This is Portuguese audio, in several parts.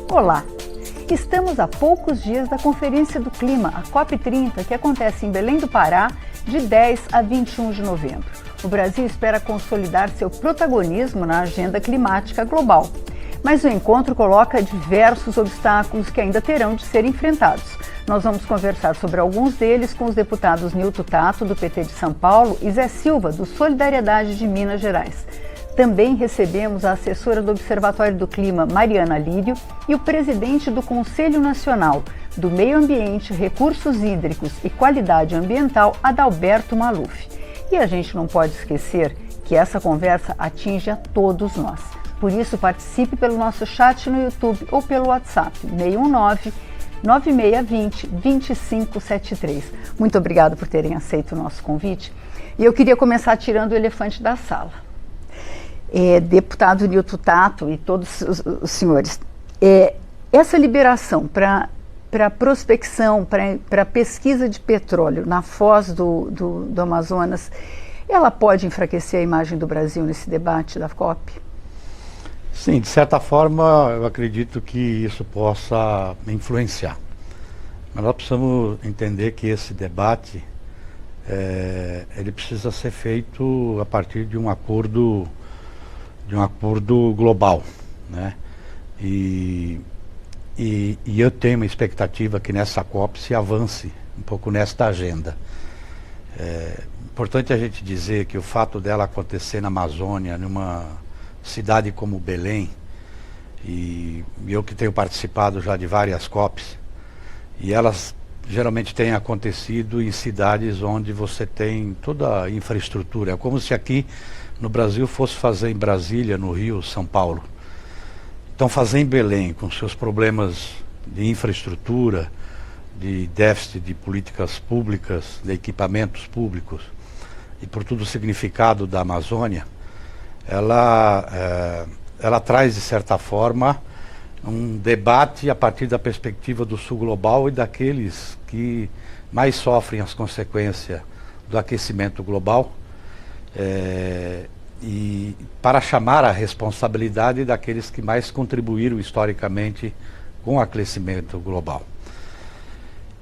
Olá! Estamos a poucos dias da Conferência do Clima, a COP30, que acontece em Belém do Pará, de 10 a 21 de novembro. O Brasil espera consolidar seu protagonismo na agenda climática global. Mas o encontro coloca diversos obstáculos que ainda terão de ser enfrentados. Nós vamos conversar sobre alguns deles com os deputados Nilton Tato, do PT de São Paulo, e Zé Silva, do Solidariedade de Minas Gerais. Também recebemos a assessora do Observatório do Clima, Mariana Lírio, e o presidente do Conselho Nacional do Meio Ambiente, Recursos Hídricos e Qualidade Ambiental, Adalberto Maluf. E a gente não pode esquecer que essa conversa atinge a todos nós. Por isso, participe pelo nosso chat no YouTube ou pelo WhatsApp 619-9620-2573. Muito obrigada por terem aceito o nosso convite. E eu queria começar tirando o elefante da sala. Deputado Nilton Tato e todos os senhores, essa liberação para prospecção, para pesquisa de petróleo na foz do Amazonas, ela pode enfraquecer a imagem do Brasil nesse debate da COP? Sim, de certa forma eu acredito que isso possa influenciar. Mas nós precisamos entender que esse debate ele precisa ser feito a partir de um acordo global, né? E eu tenho uma expectativa que nessa COP se avance um pouco nesta agenda. Importante a gente dizer que o fato dela acontecer na Amazônia, numa cidade como Belém, e eu que tenho participado já de várias COPs, e elas geralmente têm acontecido em cidades onde você tem toda a infraestrutura. É como se aqui no Brasil fosse fazer em Brasília, no Rio, São Paulo. Então fazer em Belém, com seus problemas de infraestrutura, de déficit de políticas públicas, de equipamentos públicos, e por todo o significado da Amazônia, ela traz, de certa forma, um debate a partir da perspectiva do sul global e daqueles que mais sofrem as consequências do aquecimento global, e para chamar a responsabilidade daqueles que mais contribuíram historicamente com o aquecimento global.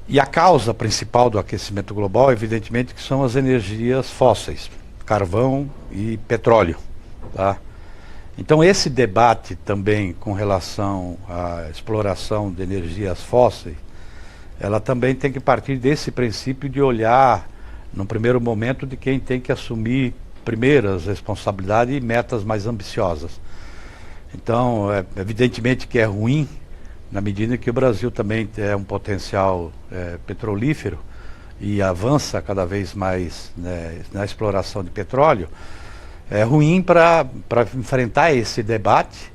E a causa principal do aquecimento global, evidentemente, que são as energias fósseis, carvão e petróleo, tá? Então esse debate também com relação à exploração de energias fósseis, ela também tem que partir desse princípio de olhar no primeiro momento de quem tem que assumir primeiras responsabilidades e metas mais ambiciosas. Então, evidentemente que é ruim, na medida que o Brasil também é um potencial petrolífero e avança cada vez mais, né, na exploração de petróleo. É ruim para enfrentar esse debate,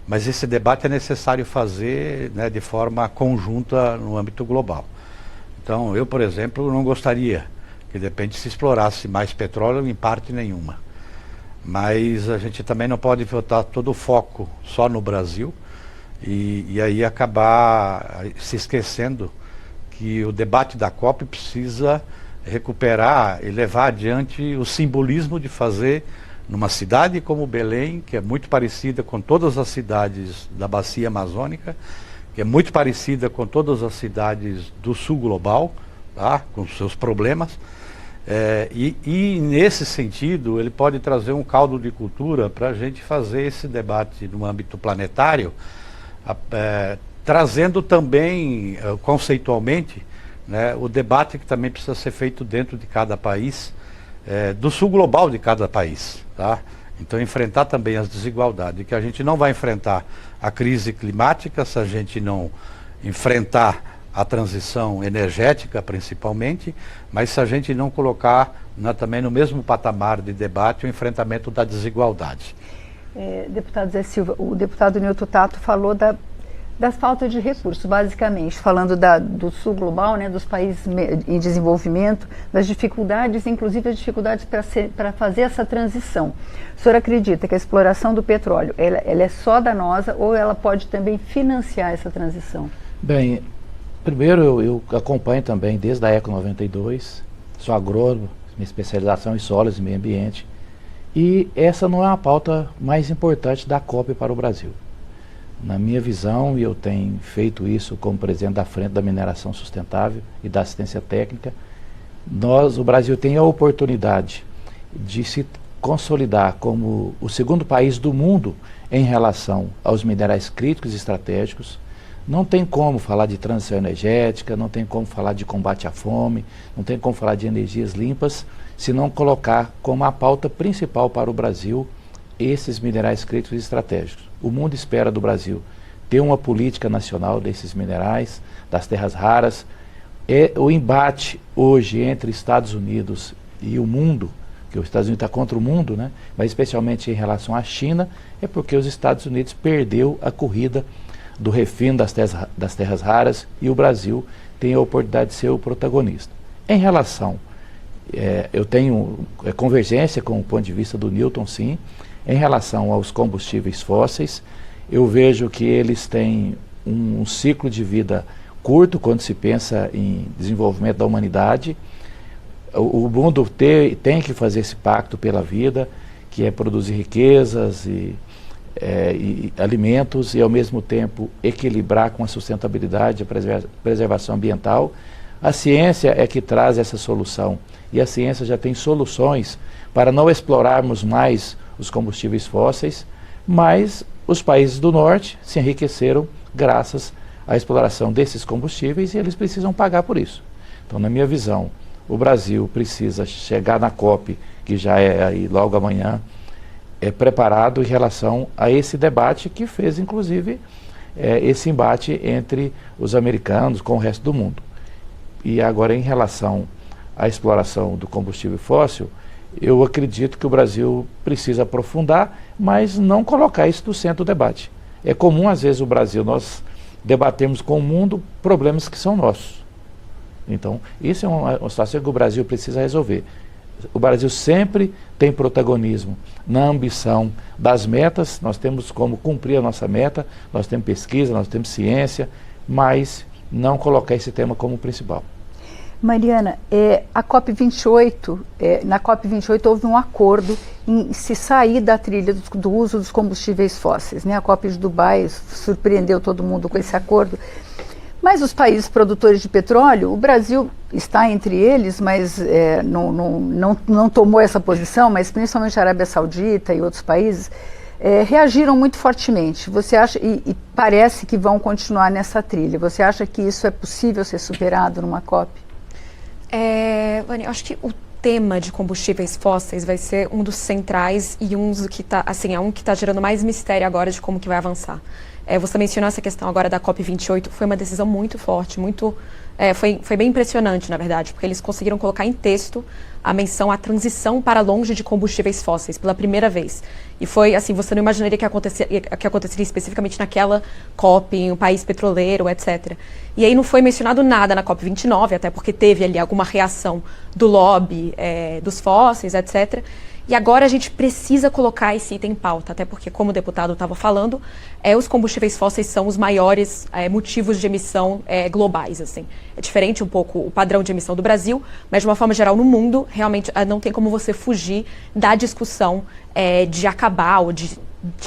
mas esse debate é necessário fazer, né, de forma conjunta no âmbito global. Então, eu, por exemplo, não gostaria que de repente se explorasse mais petróleo em parte nenhuma. Mas a gente também não pode botar todo o foco só no Brasil e aí acabar se esquecendo que o debate da COP precisa recuperar e levar adiante o simbolismo de fazer numa cidade como Belém, que é muito parecida com todas as cidades da bacia amazônica, que é muito parecida com todas as cidades do sul global, tá? Com seus problemas. E nesse sentido ele pode trazer um caldo de cultura para a gente fazer esse debate no âmbito planetário, trazendo também conceitualmente, né, o debate que também precisa ser feito dentro de cada país, do sul global de cada país, tá? Então enfrentar também as desigualdades, que a gente não vai enfrentar a crise climática se a gente não enfrentar a transição energética principalmente, mas se a gente não colocar também no mesmo patamar de debate o enfrentamento da desigualdade. Deputado Zé Silva, o deputado Nilton Tato falou Da falta de recursos, basicamente, falando do sul global, né, dos países em desenvolvimento, das dificuldades, inclusive as dificuldades para fazer essa transição. O senhor acredita que a exploração do petróleo, ela é só danosa ou ela pode também financiar essa transição? Bem, primeiro eu acompanho também desde a Eco 92, sou agrônomo, minha especialização em solos e meio ambiente, e essa não é a pauta mais importante da COP para o Brasil. Na minha visão, e eu tenho feito isso como presidente da Frente da Mineração Sustentável e da Assistência Técnica, o Brasil tem a oportunidade de se consolidar como o segundo país do mundo em relação aos minerais críticos e estratégicos. Não tem como falar de transição energética, não tem como falar de combate à fome, não tem como falar de energias limpas, se não colocar como a pauta principal para o Brasil esses minerais críticos e estratégicos. O mundo espera do Brasil ter uma política nacional desses minerais, das terras raras. O embate hoje entre Estados Unidos e o mundo, que os Estados Unidos está contra o mundo, né? Mas especialmente em relação à China, é porque os Estados Unidos perdeu a corrida do refino das terras raras e o Brasil tem a oportunidade de ser o protagonista. Em relação, eu tenho convergência com o ponto de vista do Newton, sim. Em relação aos combustíveis fósseis, eu vejo que eles têm um ciclo de vida curto quando se pensa em desenvolvimento da humanidade. O mundo tem que fazer esse pacto pela vida, que é produzir riquezas e alimentos e, ao mesmo tempo, equilibrar com a sustentabilidade, a preservação ambiental. A ciência é que traz essa solução e a ciência já tem soluções para não explorarmos mais os combustíveis fósseis, mas os países do norte se enriqueceram graças à exploração desses combustíveis e eles precisam pagar por isso. Então, na minha visão, o Brasil precisa chegar na COP, que já é aí logo amanhã, preparado em relação a esse debate que fez, inclusive, esse embate entre os americanos com o resto do mundo. E agora, em relação à exploração do combustível fóssil, eu acredito que o Brasil precisa aprofundar, mas não colocar isso no centro do debate. É comum, às vezes, o Brasil, nós debatemos com o mundo problemas que são nossos. Então, isso é uma situação que o Brasil precisa resolver. O Brasil sempre tem protagonismo na ambição das metas, nós temos como cumprir a nossa meta, nós temos pesquisa, nós temos ciência, mas não colocar esse tema como principal. Mariana, a COP28, na COP28 houve um acordo em se sair da trilha do uso dos combustíveis fósseis, né? A COP de Dubai surpreendeu todo mundo com esse acordo. Mas os países produtores de petróleo, o Brasil está entre eles, mas não tomou essa posição, mas principalmente a Arábia Saudita e outros países, reagiram muito fortemente. Você acha, e parece que vão continuar nessa trilha, você acha que isso é possível ser superado numa COP? Vânia, eu acho que o tema de combustíveis fósseis vai ser um dos centrais e um dos que está, assim, um que está gerando mais mistério agora de como que vai avançar. Você mencionou essa questão agora da COP28, foi uma decisão muito forte, foi bem impressionante, na verdade, porque eles conseguiram colocar em texto a menção à transição para longe de combustíveis fósseis, pela primeira vez. E foi assim, você não imaginaria que aconteceria especificamente naquela COP, em um país petroleiro, etc. E aí não foi mencionado nada na COP29, até porque teve ali alguma reação do lobby dos fósseis, etc. E agora a gente precisa colocar esse item em pauta, até porque, como o deputado estava falando, os combustíveis fósseis são os maiores motivos de emissão globais. Assim. É diferente um pouco o padrão de emissão do Brasil, mas de uma forma geral no mundo, realmente não tem como você fugir da discussão de acabar ou de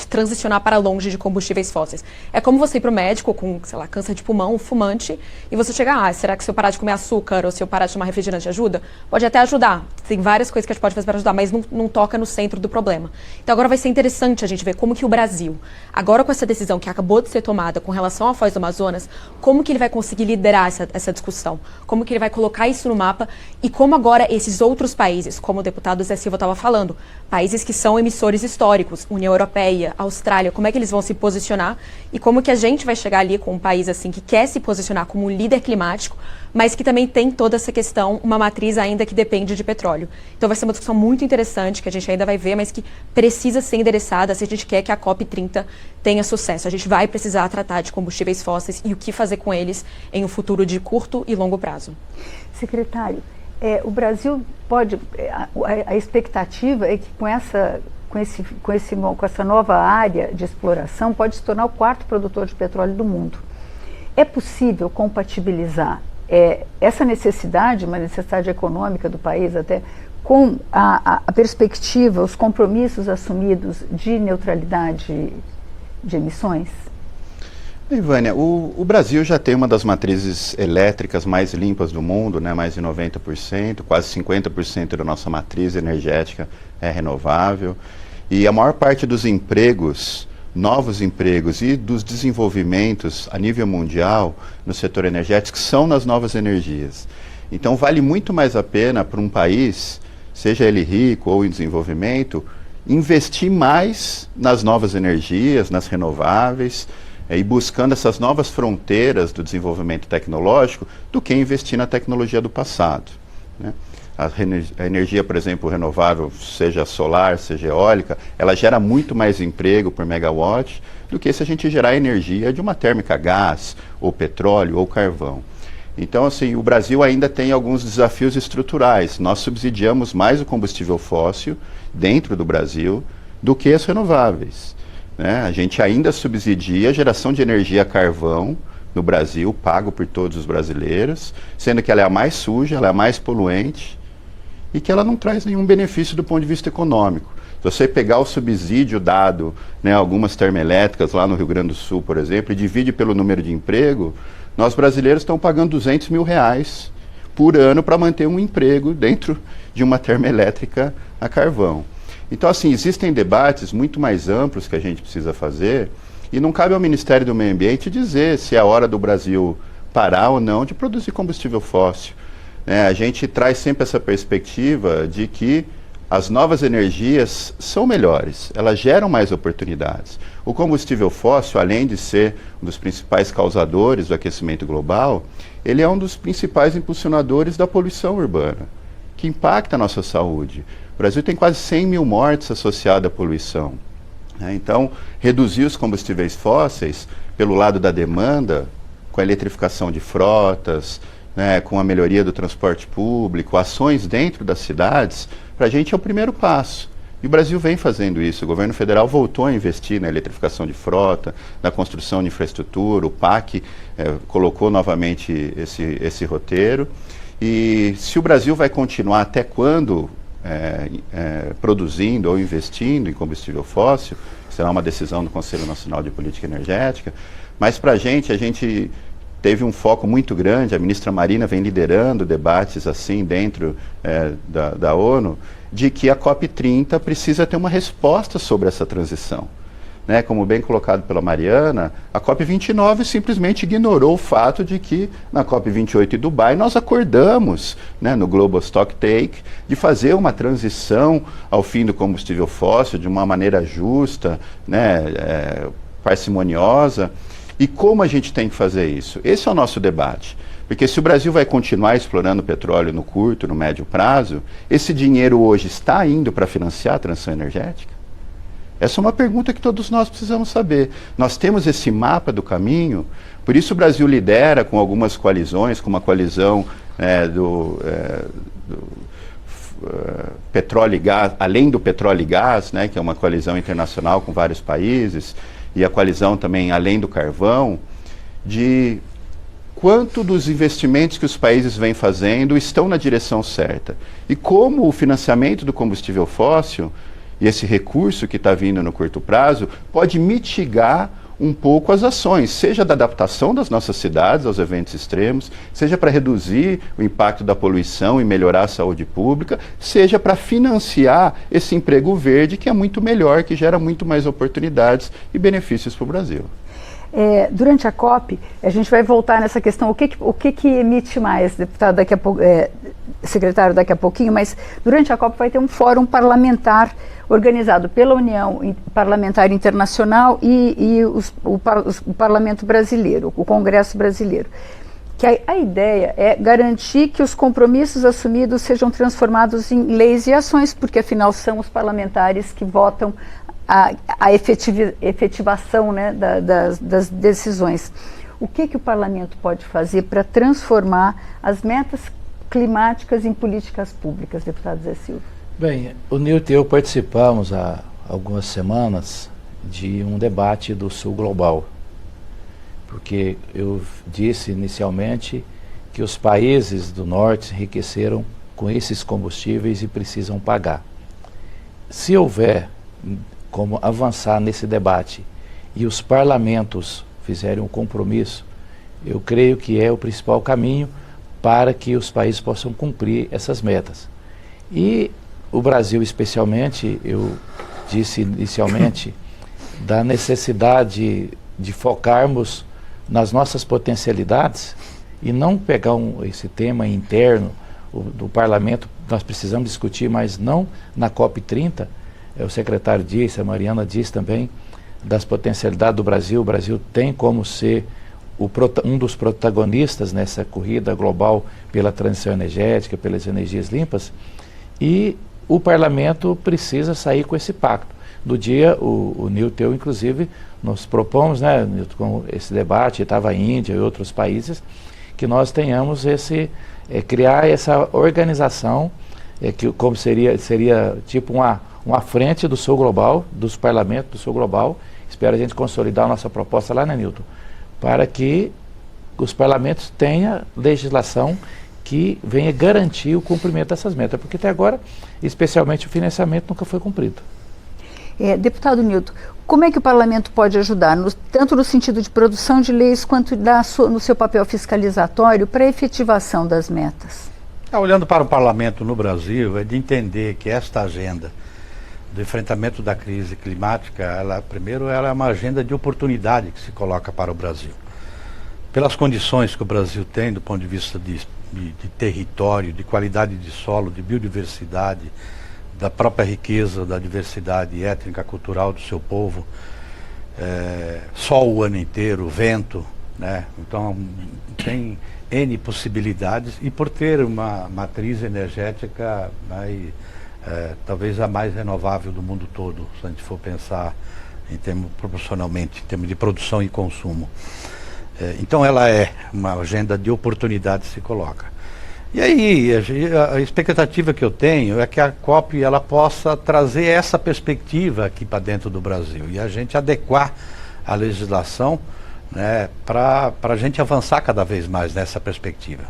transicionar para longe de combustíveis fósseis. É como você ir para o médico com, sei lá, câncer de pulmão, fumante, e você chegar, será que se eu parar de comer açúcar ou se eu parar de tomar refrigerante ajuda? Pode até ajudar. Tem várias coisas que a gente pode fazer para ajudar, mas não toca no centro do problema. Então agora vai ser interessante a gente ver como que o Brasil, agora com essa decisão que acabou de ser tomada com relação à Foz do Amazonas, como que ele vai conseguir liderar essa discussão, como que ele vai colocar isso no mapa e como agora esses outros países, como o deputado Zé Silva estava falando, países que são emissores históricos, União Europeia, Coreia, Austrália, como é que eles vão se posicionar e como que a gente vai chegar ali com um país assim que quer se posicionar como um líder climático, mas que também tem toda essa questão, uma matriz ainda que depende de petróleo. Então vai ser uma discussão muito interessante que a gente ainda vai ver, mas que precisa ser endereçada se a gente quer que a COP30 tenha sucesso. A gente vai precisar tratar de combustíveis fósseis e o que fazer com eles em um futuro de curto e longo prazo. Secretário, o Brasil pode, a expectativa é que com essa nova área de exploração pode se tornar o 4º produtor de petróleo do mundo. É possível compatibilizar essa necessidade, uma necessidade econômica do país até, com a perspectiva, os compromissos assumidos de neutralidade de emissões? Bem, Vânia, o Brasil já tem uma das matrizes elétricas mais limpas do mundo, né, mais de 90%, quase 50% da nossa matriz energética é renovável. E a maior parte dos empregos, novos empregos e dos desenvolvimentos a nível mundial no setor energético são nas novas energias. Então vale muito mais a pena para um país, seja ele rico ou em desenvolvimento, investir mais nas novas energias, nas renováveis, e buscando essas novas fronteiras do desenvolvimento tecnológico, do que investir na tecnologia do passado, né? A energia, por exemplo, renovável, seja solar, seja eólica, ela gera muito mais emprego por megawatt do que se a gente gerar energia de uma térmica a gás, ou petróleo, ou carvão. Então, assim, o Brasil ainda tem alguns desafios estruturais. Nós subsidiamos mais o combustível fóssil dentro do Brasil do que as renováveis, né? A gente ainda subsidia a geração de energia a carvão no Brasil, pago por todos os brasileiros, sendo que ela é a mais suja, ela é a mais poluente e que ela não traz nenhum benefício do ponto de vista econômico. Se você pegar o subsídio dado, né, algumas termoelétricas lá no Rio Grande do Sul, por exemplo, e divide pelo número de emprego, nós brasileiros estamos pagando R$200 mil por ano para manter um emprego dentro de uma termoelétrica a carvão. Então, assim, existem debates muito mais amplos que a gente precisa fazer e não cabe ao Ministério do Meio Ambiente dizer se é a hora do Brasil parar ou não de produzir combustível fóssil. A gente traz sempre essa perspectiva de que as novas energias são melhores, elas geram mais oportunidades. O combustível fóssil, além de ser um dos principais causadores do aquecimento global, ele é um dos principais impulsionadores da poluição urbana, que impacta a nossa saúde. O Brasil tem quase 100 mil mortes associadas à poluição, né? Então, reduzir os combustíveis fósseis pelo lado da demanda, com a eletrificação de frotas, né, com a melhoria do transporte público, ações dentro das cidades, para a gente é o primeiro passo. E o Brasil vem fazendo isso. O governo federal voltou a investir na eletrificação de frota, na construção de infraestrutura, o PAC colocou novamente esse roteiro. E se o Brasil vai continuar até quando produzindo ou investindo em combustível fóssil, será uma decisão do Conselho Nacional de Política Energética, mas para a gente teve um foco muito grande, a ministra Marina vem liderando debates assim dentro da ONU, de que a COP30 precisa ter uma resposta sobre essa transição. Né? Como bem colocado pela Mariana, a COP29 simplesmente ignorou o fato de que na COP28 em Dubai nós acordamos, né, no Global Stocktake de fazer uma transição ao fim do combustível fóssil de uma maneira justa, né, parcimoniosa. E como a gente tem que fazer isso? Esse é o nosso debate. Porque se o Brasil vai continuar explorando petróleo no curto, no médio prazo, esse dinheiro hoje está indo para financiar a transição energética? Essa é uma pergunta que todos nós precisamos saber. Nós temos esse mapa do caminho, por isso o Brasil lidera com algumas coalizões, como a coalizão do petróleo e gás, além do petróleo e gás, né, que é uma coalizão internacional com vários países, e a coalizão também além do carvão, de quanto dos investimentos que os países vêm fazendo estão na direção certa. E como o financiamento do combustível fóssil, e esse recurso que está vindo no curto prazo, pode mitigar um pouco as ações, seja da adaptação das nossas cidades aos eventos extremos, seja para reduzir o impacto da poluição e melhorar a saúde pública, seja para financiar esse emprego verde que é muito melhor, que gera muito mais oportunidades e benefícios para o Brasil. Durante a COP, a gente vai voltar nessa questão, o que emite mais, deputado, daqui a pouco, secretário daqui a pouquinho, mas durante a COP vai ter um fórum parlamentar organizado pela União Parlamentar Internacional e o Parlamento Brasileiro, o Congresso Brasileiro. Que a ideia é garantir que os compromissos assumidos sejam transformados em leis e ações, porque afinal são os parlamentares que votam a efetivação, né, das decisões. O que o parlamento pode fazer para transformar as metas climáticas em políticas públicas, deputado Zé Silva? Bem, o Nilton e eu participamos há algumas semanas de um debate do Sul Global, porque eu disse inicialmente que os países do Norte enriqueceram com esses combustíveis e precisam pagar. Se houver como avançar nesse debate e os parlamentos fizerem um compromisso, eu creio que é o principal caminho para que os países possam cumprir essas metas. E o Brasil especialmente, eu disse inicialmente, da necessidade de focarmos nas nossas potencialidades e não pegar esse tema interno do parlamento. Nós precisamos discutir, mas não na COP30. O secretário disse, a Mariana disse também, das potencialidades do Brasil. O Brasil tem como ser um dos protagonistas nessa corrida global pela transição energética, pelas energias limpas, e o parlamento precisa sair com esse pacto. Do dia, o Nilton e eu, inclusive, nos propomos, né, Nilton, com esse debate, estava a Índia e outros países, que nós tenhamos criar essa organização, que como seria tipo uma frente do Sul Global, dos parlamentos do Sul Global. Espero a gente consolidar a nossa proposta lá, né, Nilton? Para que os parlamentos tenham legislação que venha garantir o cumprimento dessas metas, porque até agora, especialmente o financiamento, nunca foi cumprido. Deputado Nilton, como é que o parlamento pode ajudar, tanto no sentido de produção de leis, quanto no seu papel fiscalizatório para a efetivação das metas? Olhando para o parlamento no Brasil, é de entender que esta agenda do enfrentamento da crise climática, primeiro ela é uma agenda de oportunidade que se coloca para o Brasil. Pelas condições que o Brasil tem do ponto de vista de território, de qualidade de solo, de biodiversidade, da própria riqueza, da diversidade étnica, cultural do seu povo, sol o ano inteiro, vento, né? Então tem N possibilidades, e por ter uma matriz energética talvez a mais renovável do mundo todo, se a gente for pensar proporcionalmente, em termos de produção e consumo. Então ela é uma agenda de oportunidade que se coloca. E aí, a expectativa que eu tenho é que a COP ela possa trazer essa perspectiva aqui para dentro do Brasil e a gente adequar a legislação, né, para a gente avançar cada vez mais nessa perspectiva.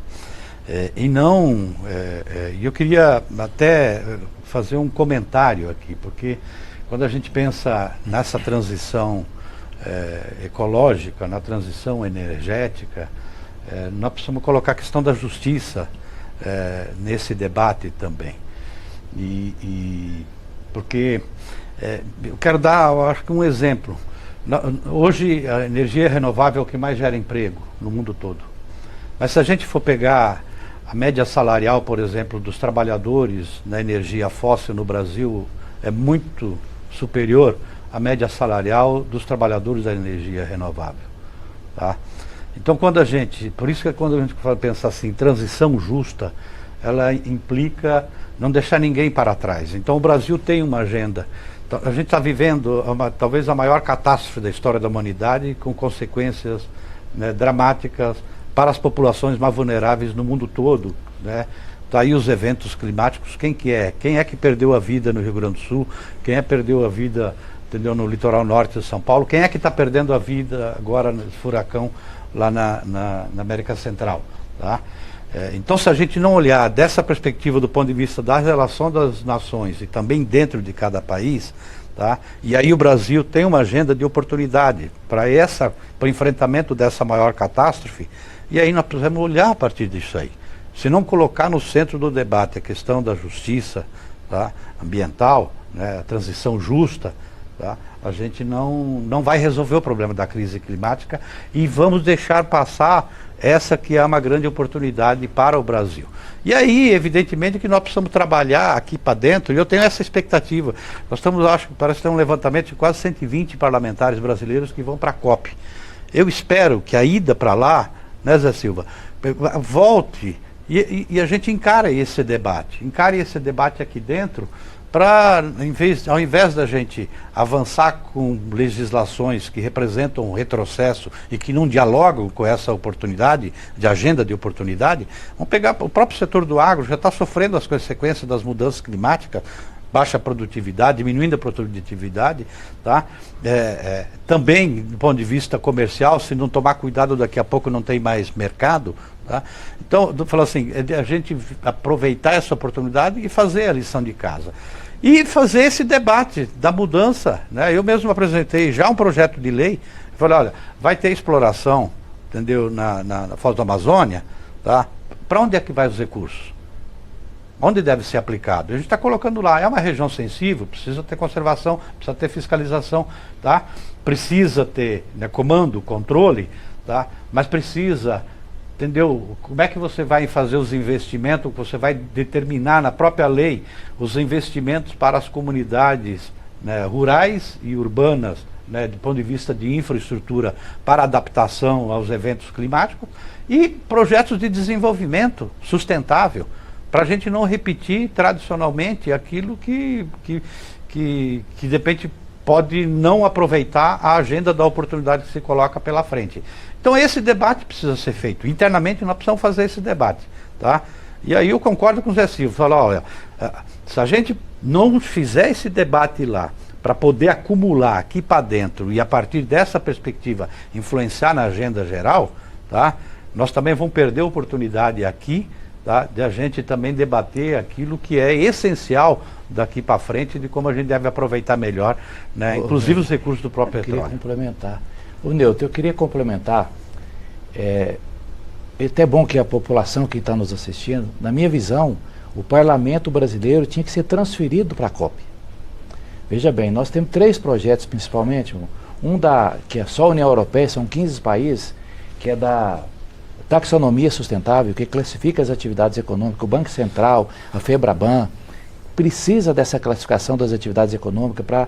E eu queria até fazer um comentário aqui, porque quando a gente pensa nessa transição ecológica, na transição energética, nós precisamos colocar a questão da justiça nesse debate também. Porque eu quero dar, eu acho que um exemplo. Hoje a energia renovável é o que mais gera emprego no mundo todo. Mas se a gente for pegar a média salarial, por exemplo, dos trabalhadores na energia fóssil no Brasil, é muito superior à média salarial dos trabalhadores da energia renovável. Tá? Então, por isso que quando a gente pensa assim, transição justa, ela implica não deixar ninguém para trás. Então, o Brasil tem uma agenda. A gente está vivendo talvez a maior catástrofe da história da humanidade, com consequências, né, dramáticas para as populações mais vulneráveis no mundo todo, né? Tá aí os eventos climáticos. Quem é que perdeu a vida no Rio Grande do Sul? Quem perdeu a vida, entendeu, no litoral norte de São Paulo? Quem é que está perdendo a vida agora nesse furacão lá na América Central? Tá? Então, se a gente não olhar dessa perspectiva do ponto de vista da relação das nações e também dentro de cada país, tá? E aí o Brasil tem uma agenda de oportunidade para o enfrentamento dessa maior catástrofe, e aí nós precisamos olhar a partir disso aí. Se não colocar no centro do debate a questão da justiça, tá, ambiental, né, a transição justa, tá? A gente não vai resolver o problema da crise climática e vamos deixar passar essa que é uma grande oportunidade para o Brasil. E aí, evidentemente, que nós precisamos trabalhar aqui para dentro, e eu tenho essa expectativa. Nós estamos, acho que parece ter um levantamento de quase 120 parlamentares brasileiros que vão para a COP. Eu espero que a ida para lá, né, Zé Silva, volte e a gente encare esse debate aqui dentro, para, ao invés da gente avançar com legislações que representam um retrocesso e que não dialogam com essa oportunidade, de agenda de oportunidade, vamos pegar o próprio setor do agro, já está sofrendo as consequências das mudanças climáticas, baixa produtividade, diminuindo a produtividade, tá? Também, do ponto de vista comercial, se não tomar cuidado, daqui a pouco não tem mais mercado, tá? Então, eu falo assim, a gente aproveitar essa oportunidade e fazer a lição de casa. E fazer esse debate da mudança, né? Eu mesmo apresentei já um projeto de lei, falei, olha, vai ter exploração, entendeu, na Foz do Amazônia, tá? Para onde é que vai os recursos? Onde deve ser aplicado? A gente está colocando lá, é uma região sensível, precisa ter conservação, precisa ter fiscalização, tá? Precisa ter, né, comando, controle, tá? Mas precisa, entendeu? Como é que você vai fazer os investimentos, você vai determinar na própria lei os investimentos para as comunidades, né, rurais e urbanas, né, do ponto de vista de infraestrutura para adaptação aos eventos climáticos e projetos de desenvolvimento sustentável, para a gente não repetir tradicionalmente aquilo que de repente pode não aproveitar a agenda da oportunidade que se coloca pela frente. Então esse debate precisa ser feito. Internamente nós precisamos fazer esse debate, tá? E aí eu concordo com o Zé Silva, falar, olha, se a gente não fizer esse debate lá, para poder acumular aqui para dentro e a partir dessa perspectiva influenciar na agenda geral, tá? Nós também vamos perder a oportunidade aqui, tá, de a gente também debater aquilo que é essencial daqui para frente, de como a gente deve aproveitar melhor, né, inclusive os recursos do próprio petróleo. Eu queria complementar. O Newton, eu queria complementar, é até bom que a população que está nos assistindo, na minha visão, o parlamento brasileiro tinha que ser transferido para a COP. Veja bem, nós temos 3 projetos principalmente, que é só a União Europeia, são 15 países, que é da taxonomia sustentável, que classifica as atividades econômicas, o Banco Central, a FEBRABAN, precisa dessa classificação das atividades econômicas para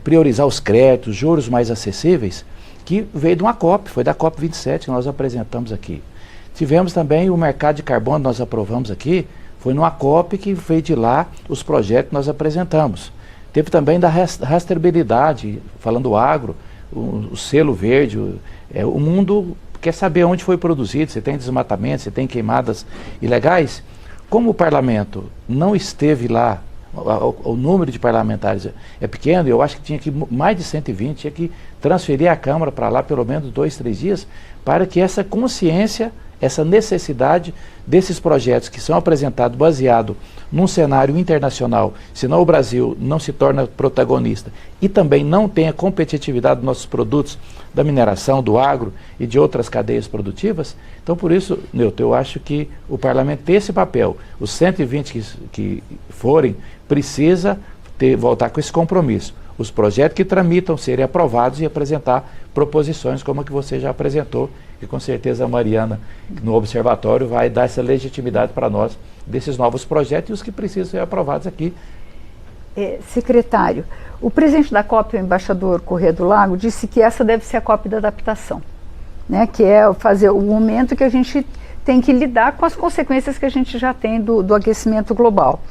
priorizar os créditos, juros mais acessíveis, que veio de uma COP, foi da COP 27 que nós apresentamos aqui. Tivemos também o mercado de carbono, nós aprovamos aqui, foi numa COP que veio de lá os projetos que nós apresentamos. Teve também da rastreabilidade, falando do agro, o selo verde, o mundo quer saber onde foi produzido, se tem desmatamento, se tem queimadas ilegais. Como o parlamento não esteve lá, o número de parlamentares é pequeno, eu acho que tinha que mais de 120, tinha que transferir a Câmara para lá pelo menos 2, 3 dias, para que essa consciência, essa necessidade desses projetos que são apresentados baseado num cenário internacional, senão o Brasil não se torna protagonista e também não tem a competitividade dos nossos produtos, da mineração, do agro e de outras cadeias produtivas. Então, por isso, Newton, eu acho que o parlamento tem esse papel. Os 120 que forem, precisa voltar com esse compromisso. Os projetos que tramitam serem aprovados e apresentar proposições como a que você já apresentou, e com certeza a Mariana, no Observatório, vai dar essa legitimidade para nós desses novos projetos e os que precisam ser aprovados aqui. Secretário, o presidente da COP, o embaixador Corrêa do Lago, disse que essa deve ser a COP da adaptação, né, que é fazer o momento que a gente tem que lidar com as consequências que a gente já tem do aquecimento global.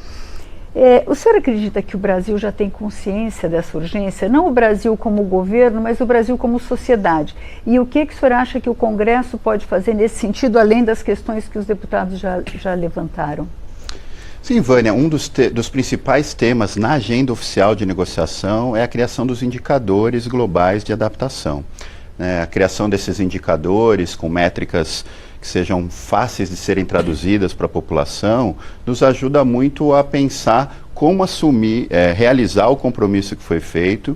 O senhor acredita que o Brasil já tem consciência dessa urgência? Não o Brasil como governo, mas o Brasil como sociedade. E o que o senhor acha que o Congresso pode fazer nesse sentido, além das questões que os deputados já levantaram? Sim, Vânia, um dos principais temas na agenda oficial de negociação é a criação dos indicadores globais de adaptação. A criação desses indicadores com métricas que sejam fáceis de serem traduzidas para a população, nos ajuda muito a pensar como assumir, realizar o compromisso que foi feito,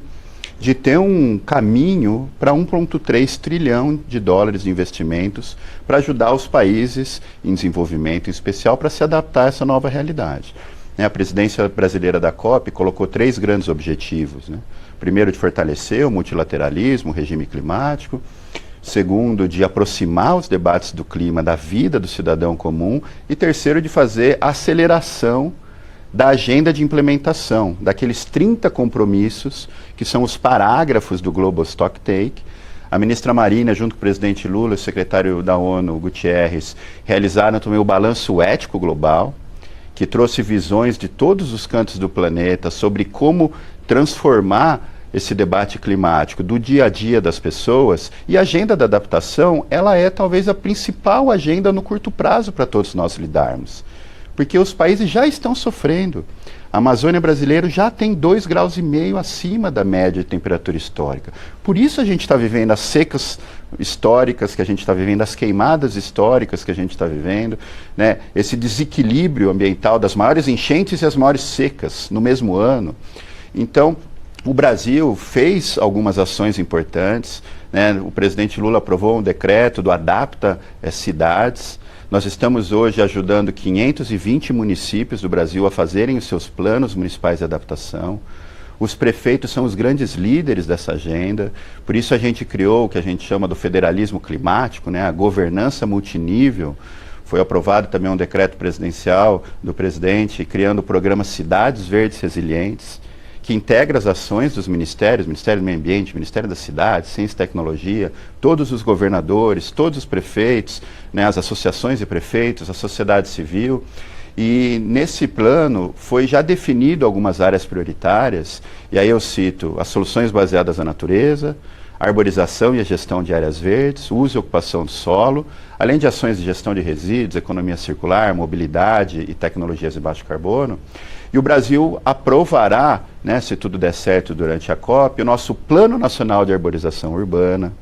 de ter um caminho para 1,3 trilhão de dólares de investimentos para ajudar os países em desenvolvimento, em especial, para se adaptar a essa nova realidade. né, a presidência brasileira da COP colocou 3 grandes objetivos, né? Primeiro, de fortalecer o multilateralismo, o regime climático. Segundo, de aproximar os debates do clima da vida do cidadão comum. E terceiro, de fazer a aceleração da agenda de implementação, daqueles 30 compromissos, que são os parágrafos do Global Stocktake. A ministra Marina, junto com o presidente Lula e o secretário da ONU, Guterres, realizaram também o Balanço Ético Global, que trouxe visões de todos os cantos do planeta sobre como transformar esse debate climático do dia a dia das pessoas. E a agenda da adaptação, ela é talvez a principal agenda no curto prazo para todos nós lidarmos. Porque os países já estão sofrendo. A Amazônia brasileira já tem 2,5 graus acima da média de temperatura histórica. Por isso a gente está vivendo as secas históricas que a gente está vivendo, as queimadas históricas que a gente está vivendo, né? Esse desequilíbrio ambiental das maiores enchentes e as maiores secas no mesmo ano. Então, o Brasil fez algumas ações importantes, né? O presidente Lula aprovou um decreto do Adapta Cidades. Nós estamos hoje ajudando 520 municípios do Brasil a fazerem os seus planos municipais de adaptação. Os prefeitos são os grandes líderes dessa agenda, por isso a gente criou o que a gente chama do federalismo climático, né? A governança multinível. Foi aprovado também um decreto presidencial do presidente criando o programa Cidades Verdes Resilientes, que integra as ações dos ministérios, Ministério do Meio Ambiente, Ministério das Cidades, Ciência e Tecnologia, todos os governadores, todos os prefeitos, né, as associações de prefeitos, a sociedade civil. E nesse plano foi já definido algumas áreas prioritárias, e aí eu cito as soluções baseadas na natureza, a arborização e a gestão de áreas verdes, uso e ocupação do solo, além de ações de gestão de resíduos, economia circular, mobilidade e tecnologias de baixo carbono. E o Brasil aprovará, né, se tudo der certo durante a COP, o nosso Plano Nacional de Arborização Urbana,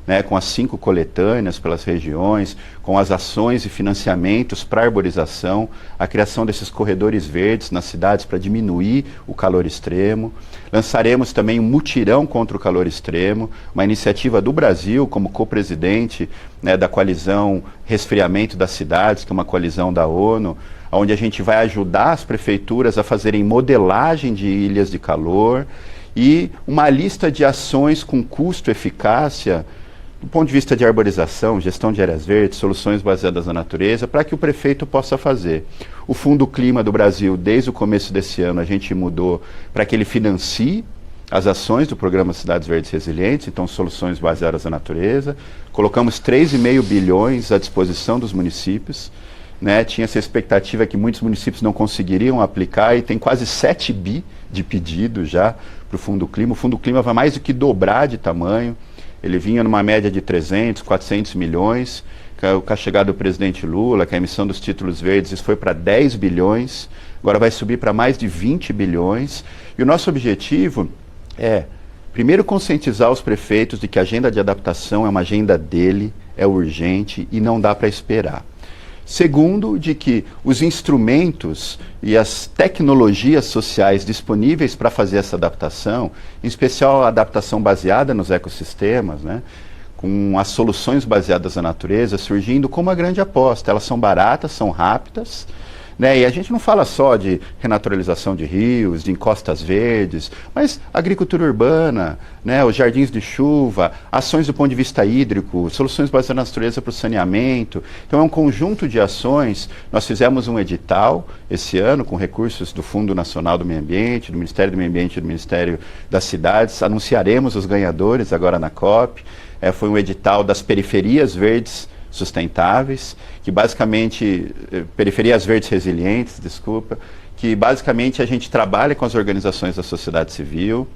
né, com as 5 coletâneas pelas regiões, com as ações e financiamentos para arborização, a criação desses corredores verdes nas cidades para diminuir o calor extremo. Lançaremos também um mutirão contra o calor extremo, uma iniciativa do Brasil como co-presidente, né, da coalizão Resfriamento das Cidades, que é uma coalizão da ONU, onde a gente vai ajudar as prefeituras a fazerem modelagem de ilhas de calor e uma lista de ações com custo e eficácia do ponto de vista de arborização, gestão de áreas verdes, soluções baseadas na natureza, para que o prefeito possa fazer. O Fundo Clima do Brasil, desde o começo desse ano, a gente mudou para que ele financie as ações do programa Cidades Verdes Resilientes, então soluções baseadas na natureza. Colocamos 3,5 bilhões à disposição dos municípios. Né, tinha essa expectativa que muitos municípios não conseguiriam aplicar e tem quase 7 bi de pedido já para o Fundo Clima. O Fundo Clima vai mais do que dobrar de tamanho. Ele vinha numa média de 300, 400 milhões. Com a chegada do presidente Lula, com a emissão dos títulos verdes, isso foi para 10 bilhões. Agora vai subir para mais de 20 bilhões. E o nosso objetivo é, primeiro, conscientizar os prefeitos de que a agenda de adaptação é uma agenda dele, é urgente e não dá para esperar. Segundo, de que os instrumentos e as tecnologias sociais disponíveis para fazer essa adaptação, em especial a adaptação baseada nos ecossistemas, né, com as soluções baseadas na natureza surgindo como uma grande aposta. Elas são baratas, são rápidas, né, e a gente não fala só de renaturalização de rios, de encostas verdes, mas agricultura urbana, né, os jardins de chuva, ações do ponto de vista hídrico, soluções baseadas na natureza para o saneamento. Então é um conjunto de ações. Nós fizemos um edital esse ano com recursos do Fundo Nacional do Meio Ambiente, do Ministério do Meio Ambiente e do Ministério das Cidades. Anunciaremos os ganhadores agora na COP. Foi um edital das periferias verdes sustentáveis, que basicamente, periferias verdes resilientes, desculpa, que basicamente a gente trabalha com as organizações da sociedade civil,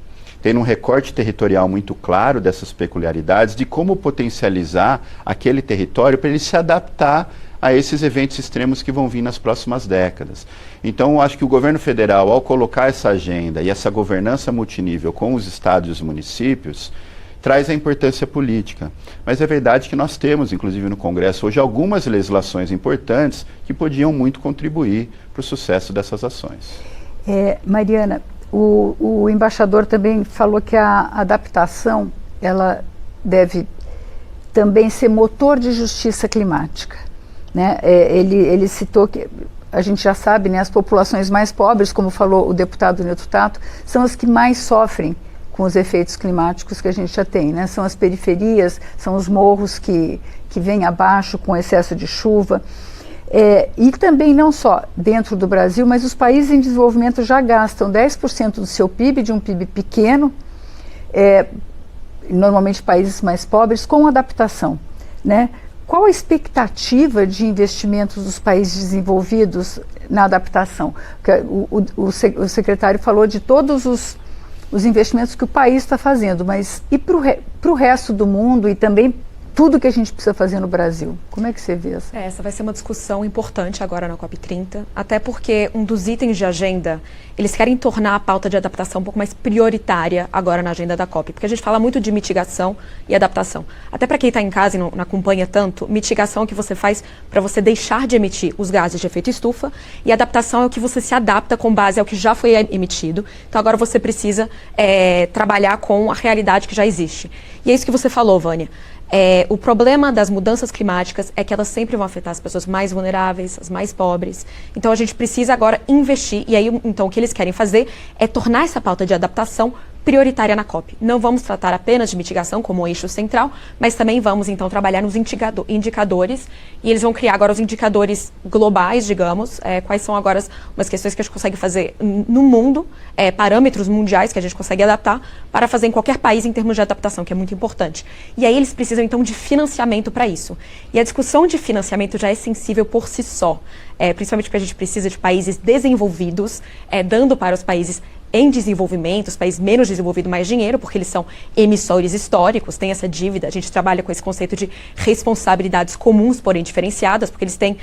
tem um recorte territorial muito claro dessas peculiaridades, de como potencializar aquele território para ele se adaptar a esses eventos extremos que vão vir nas próximas décadas. Então, eu acho que o governo federal, ao colocar essa agenda e essa governança multinível com os estados e os municípios, traz a importância política. Mas é verdade que nós temos, inclusive no Congresso, hoje algumas legislações importantes que podiam muito contribuir para o sucesso dessas ações. Mariana, o embaixador também falou que a adaptação ela deve também ser motor de justiça climática. Né? Ele citou que a gente já sabe, né, as populações mais pobres, como falou o deputado Nilton Tato, são as que mais sofrem com os efeitos climáticos que a gente já tem, né? São as periferias, são os morros que vêm abaixo com excesso de chuva. E também não só dentro do Brasil, mas os países em desenvolvimento já gastam 10% do seu PIB, de um PIB pequeno, normalmente países mais pobres, com adaptação, né? Qual a expectativa de investimentos dos países desenvolvidos na adaptação? O secretário falou de todos os investimentos que o país está fazendo, mas e para o resto do mundo e também tudo que a gente precisa fazer no Brasil? Como é que você vê isso? Essa vai ser uma discussão importante agora na COP30, até porque um dos itens de agenda, eles querem tornar a pauta de adaptação um pouco mais prioritária agora na agenda da COP, porque a gente fala muito de mitigação e adaptação. Até para quem está em casa e não acompanha tanto, mitigação é o que você faz para você deixar de emitir os gases de efeito estufa, e adaptação é o que você se adapta com base ao que já foi emitido. Então agora você precisa trabalhar com a realidade que já existe. E é isso que você falou, Vânia. O problema das mudanças climáticas é que elas sempre vão afetar as pessoas mais vulneráveis, as mais pobres. Então a gente precisa agora investir, e aí então o que eles querem fazer é tornar essa pauta de adaptação prioritária na COP. Não vamos tratar apenas de mitigação como eixo central, mas também vamos então trabalhar nos indicadores, e eles vão criar agora os indicadores globais, digamos, quais são agora umas questões que a gente consegue fazer no mundo, parâmetros mundiais que a gente consegue adaptar para fazer em qualquer país em termos de adaptação, que é muito importante. E aí eles precisam então de financiamento para isso. E a discussão de financiamento já é sensível por si só, principalmente porque a gente precisa de países desenvolvidos, dando para os países em desenvolvimento, os países menos desenvolvidos mais dinheiro, porque eles são emissores históricos, tem essa dívida, a gente trabalha com esse conceito de responsabilidades comuns, porém diferenciadas, porque eles têm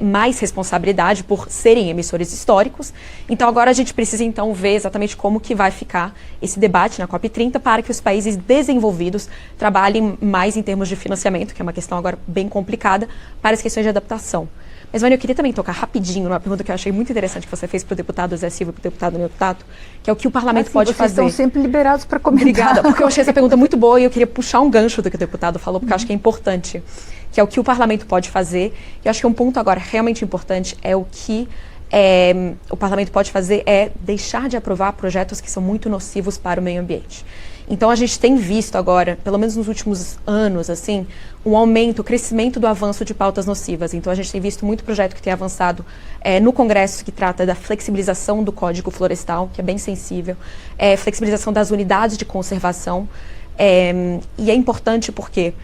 mais responsabilidade por serem emissores históricos. Então agora a gente precisa então ver exatamente como que vai ficar esse debate na COP30 para que os países desenvolvidos trabalhem mais em termos de financiamento, que é uma questão agora bem complicada, para as questões de adaptação. Mas, Vânia, eu queria também tocar rapidinho numa pergunta que eu achei muito interessante que você fez para o deputado Zé Silva e para o deputado Nilton Tato, que é o que o parlamento pode fazer. Vocês estão sempre liberados para comentar. Obrigada, porque eu achei essa pergunta muito boa e eu queria puxar um gancho do que o deputado falou, porque eu acho que é importante, que é o que o parlamento pode fazer. E eu acho que um ponto agora realmente importante é o que o parlamento pode fazer é deixar de aprovar projetos que são muito nocivos para o meio ambiente. Então a gente tem visto agora, pelo menos nos últimos anos, assim, um aumento, o crescimento do avanço de pautas nocivas. Então a gente tem visto muito projeto que tem avançado no Congresso, que trata da flexibilização do Código Florestal, que é bem sensível, flexibilização das unidades de conservação, e é importante porque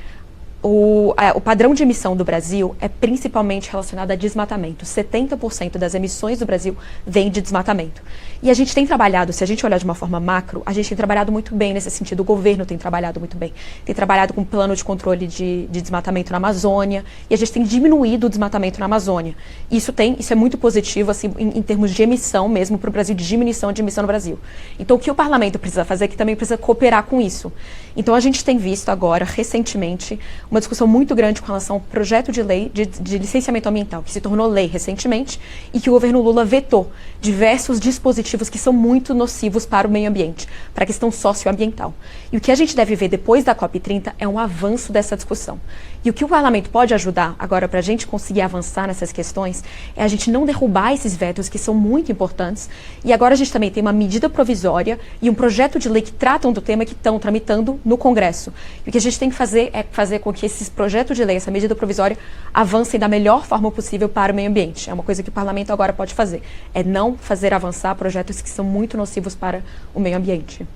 o padrão de emissão do Brasil é principalmente relacionado a desmatamento. 70% das emissões do Brasil vem de desmatamento. E a gente tem trabalhado, se a gente olhar de uma forma macro, a gente tem trabalhado muito bem nesse sentido. O governo tem trabalhado muito bem. Tem trabalhado com plano de controle de desmatamento na Amazônia, e a gente tem diminuído o desmatamento na Amazônia. Isso é muito positivo, assim, em termos de emissão mesmo para o Brasil, de diminuição de emissão no Brasil. Então, o que o parlamento precisa fazer é que também precisa cooperar com isso. Então, a gente tem visto agora, recentemente, uma discussão muito grande com relação ao projeto de lei de licenciamento ambiental, que se tornou lei recentemente, e que o governo Lula vetou diversos dispositivos que são muito nocivos para o meio ambiente, para a questão socioambiental. E o que a gente deve ver depois da COP30 é um avanço dessa discussão. E o que o parlamento pode ajudar agora para a gente conseguir avançar nessas questões é a gente não derrubar esses vetos que são muito importantes. E agora a gente também tem uma medida provisória e um projeto de lei que tratam do tema que estão tramitando no Congresso. E o que a gente tem que fazer é fazer com que esses projetos de lei, essa medida provisória, avancem da melhor forma possível para o meio ambiente. É uma coisa que o parlamento agora pode fazer. É não fazer avançar projetos que são muito nocivos para o meio ambiente.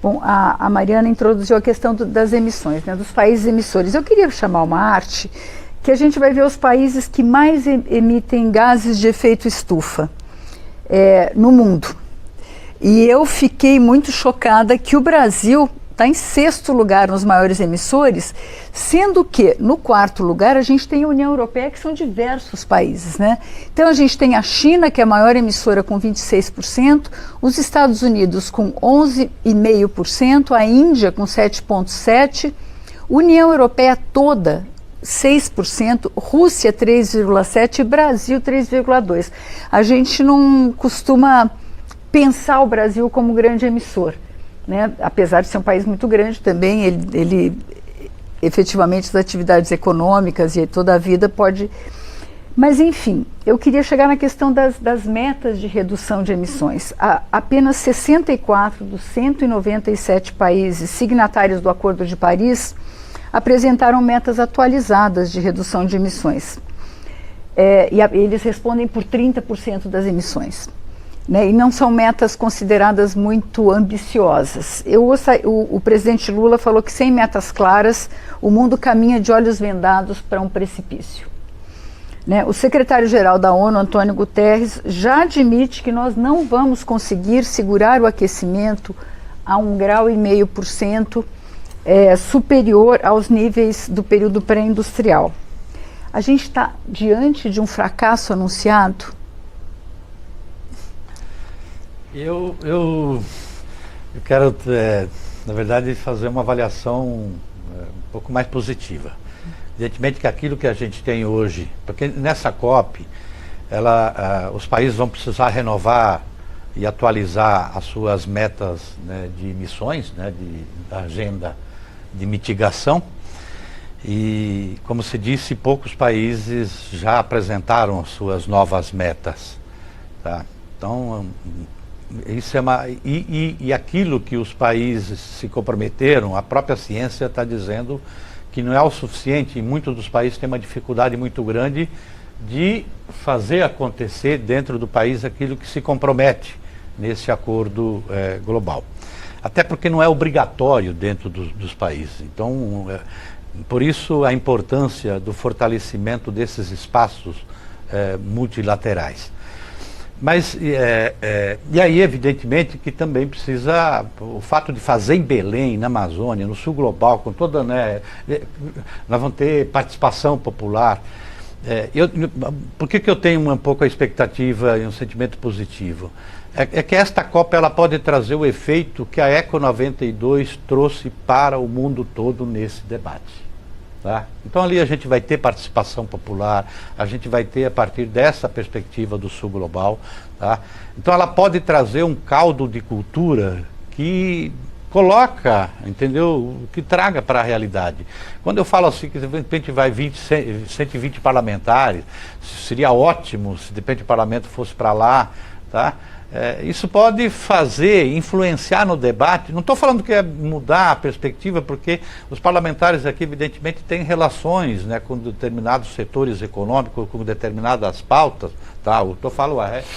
Bom, a Mariana introduziu a questão das emissões, né, dos países emissores. Eu queria chamar uma arte que a gente vai ver os países que mais emitem gases de efeito estufa no mundo. E eu fiquei muito chocada que o Brasil está em 6º lugar nos maiores emissores, sendo que no 4º lugar a gente tem a União Europeia, que são diversos países, né? Então a gente tem a China, que é a maior emissora, com 26%, os Estados Unidos com 11,5%, a Índia com 7,7%, União Europeia toda 6%, Rússia 3,7% e Brasil 3,2%. A gente não costuma pensar o Brasil como grande emissor, né? Apesar de ser um país muito grande também, ele efetivamente as atividades econômicas e toda a vida pode Mas, enfim, eu queria chegar na questão das metas de redução de emissões. Apenas 64 dos 197 países signatários do Acordo de Paris apresentaram metas atualizadas de redução de emissões. Eles respondem por 30% das emissões. Né, e não são metas consideradas muito ambiciosas. O presidente Lula falou que sem metas claras, o mundo caminha de olhos vendados para um precipício. Né, o secretário-geral da ONU, Antônio Guterres, já admite que nós não vamos conseguir segurar o aquecimento a 1,5 grau superior aos níveis do período pré-industrial. A gente está diante de um fracasso anunciado? Eu quero, na verdade, fazer uma avaliação um pouco mais positiva. Evidentemente que aquilo que a gente tem hoje, porque nessa COP, os países vão precisar renovar e atualizar as suas metas, né, de emissões, né, da agenda de mitigação. E, como se disse, poucos países já apresentaram suas novas metas. Tá? Então, isso e aquilo que os países se comprometeram, a própria ciência está dizendo que não é o suficiente, e muitos dos países têm uma dificuldade muito grande de fazer acontecer dentro do país aquilo que se compromete nesse acordo global. Até porque não é obrigatório dentro dos países. Então, por isso a importância do fortalecimento desses espaços multilaterais. Mas, e aí, evidentemente, que também precisa, o fato de fazer em Belém, na Amazônia, no sul global, com toda, né, nós vamos ter participação popular. Por que eu tenho um pouco a expectativa e um sentimento positivo? É que esta Copa ela pode trazer o efeito que a Eco 92 trouxe para o mundo todo nesse debate. Tá? Então ali a gente vai ter participação popular, a gente vai ter a partir dessa perspectiva do sul global. Tá? Então ela pode trazer um caldo de cultura que coloca, entendeu? Que traga para a realidade. Quando eu falo assim que de repente vai 120 parlamentares, seria ótimo se de repente o parlamento fosse para lá, tá? Isso pode influenciar no debate. Não estou falando que é mudar a perspectiva, porque os parlamentares aqui, evidentemente, têm relações, né, com determinados setores econômicos, com determinadas pautas. Tá?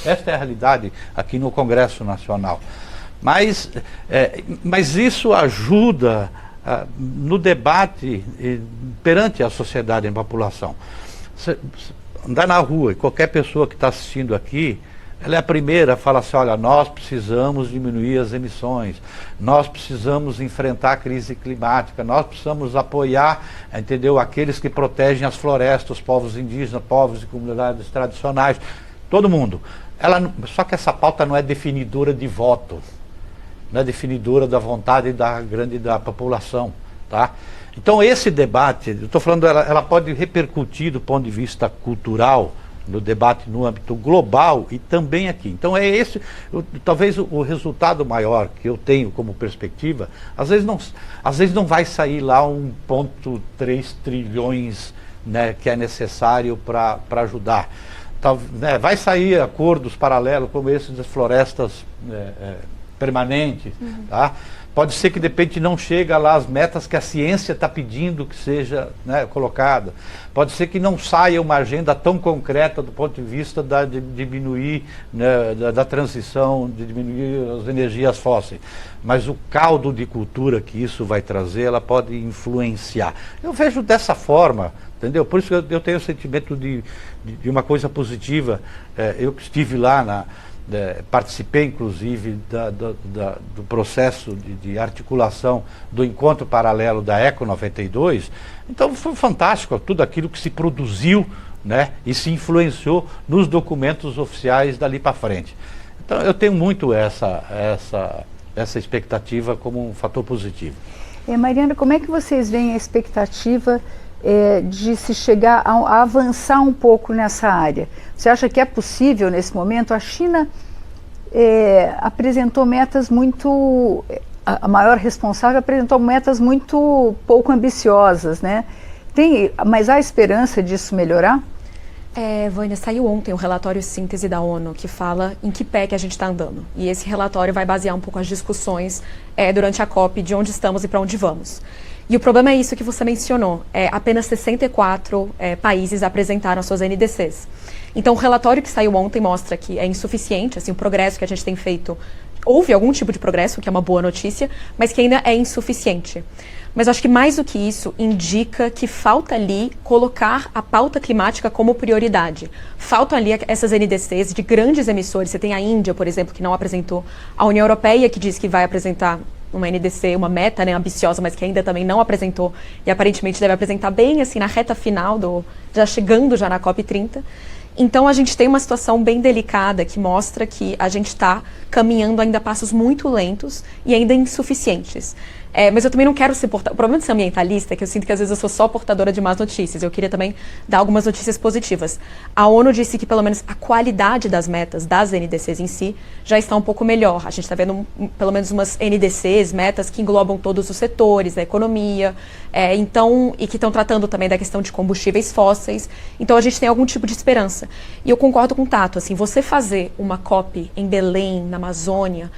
Esta é a realidade aqui no Congresso Nacional. Mas isso ajuda no debate perante a sociedade e a população. Andar na rua e qualquer pessoa que está assistindo aqui, ela é a primeira a falar assim, olha, nós precisamos diminuir as emissões, nós precisamos enfrentar a crise climática, nós precisamos apoiar, entendeu, aqueles que protegem as florestas, os povos indígenas, povos e comunidades tradicionais, todo mundo. Só que essa pauta não é definidora de voto, não é definidora da vontade da população, tá? Então esse debate, eu estou falando, ela pode repercutir do ponto de vista cultural, no debate no âmbito global e também aqui. Então talvez o resultado maior que eu tenho como perspectiva, às vezes não vai sair lá 1,3 trilhões, né, que é necessário para ajudar. Né, vai sair acordos paralelos como esses das florestas permanentes, tá? Pode ser que de repente não chega lá as metas que a ciência está pedindo que seja, né, colocada. Pode ser que não saia uma agenda tão concreta do ponto de vista de diminuir, né, da transição, de diminuir as energias fósseis. Mas o caldo de cultura que isso vai trazer, ela pode influenciar. Eu vejo dessa forma, entendeu? Por isso que eu tenho o sentimento de uma coisa positiva. Eu estive lá participei inclusive do processo de articulação do encontro paralelo da Eco 92, então foi fantástico tudo aquilo que se produziu, né, e se influenciou nos documentos oficiais dali para frente. Então eu tenho muito essa expectativa como um fator positivo. Mariana, como é que vocês veem a expectativa de se chegar a avançar um pouco nessa área? Você acha que é possível nesse momento? A China apresentou metas muito... A maior responsável apresentou metas muito pouco ambiciosas, né? Mas há esperança disso melhorar? Vânia, saiu ontem um relatório síntese da ONU que fala em que pé que a gente está andando. E esse relatório vai basear um pouco as discussões durante a COP de onde estamos e para onde vamos. E o problema é isso que você mencionou. Apenas 64 países apresentaram suas NDCs. Então, o relatório que saiu ontem mostra que é insuficiente, assim, o progresso que a gente tem feito. Houve algum tipo de progresso, que é uma boa notícia, mas que ainda é insuficiente. Mas eu acho que mais do que isso, indica que falta ali colocar a pauta climática como prioridade. Faltam ali essas NDCs de grandes emissores. Você tem a Índia, por exemplo, que não apresentou. A União Europeia, que diz que vai apresentar uma NDC, uma meta, né, ambiciosa, mas que ainda também não apresentou. E aparentemente deve apresentar bem assim na reta final, já chegando já na COP30. Então, a gente tem uma situação bem delicada que mostra que a gente está caminhando ainda a passos muito lentos e ainda insuficientes. Mas eu também não quero ser portadora. O problema de ser ambientalista é que eu sinto que às vezes eu sou só portadora de más notícias. Eu queria também dar algumas notícias positivas. A ONU disse que pelo menos a qualidade das metas, das NDCs em si, já está um pouco melhor. A gente está vendo pelo menos umas NDCs, metas que englobam todos os setores da economia, e que estão tratando também da questão de combustíveis fósseis. Então a gente tem algum tipo de esperança. E eu concordo com o Tato, assim, você fazer uma COP em Belém, na Amazônia,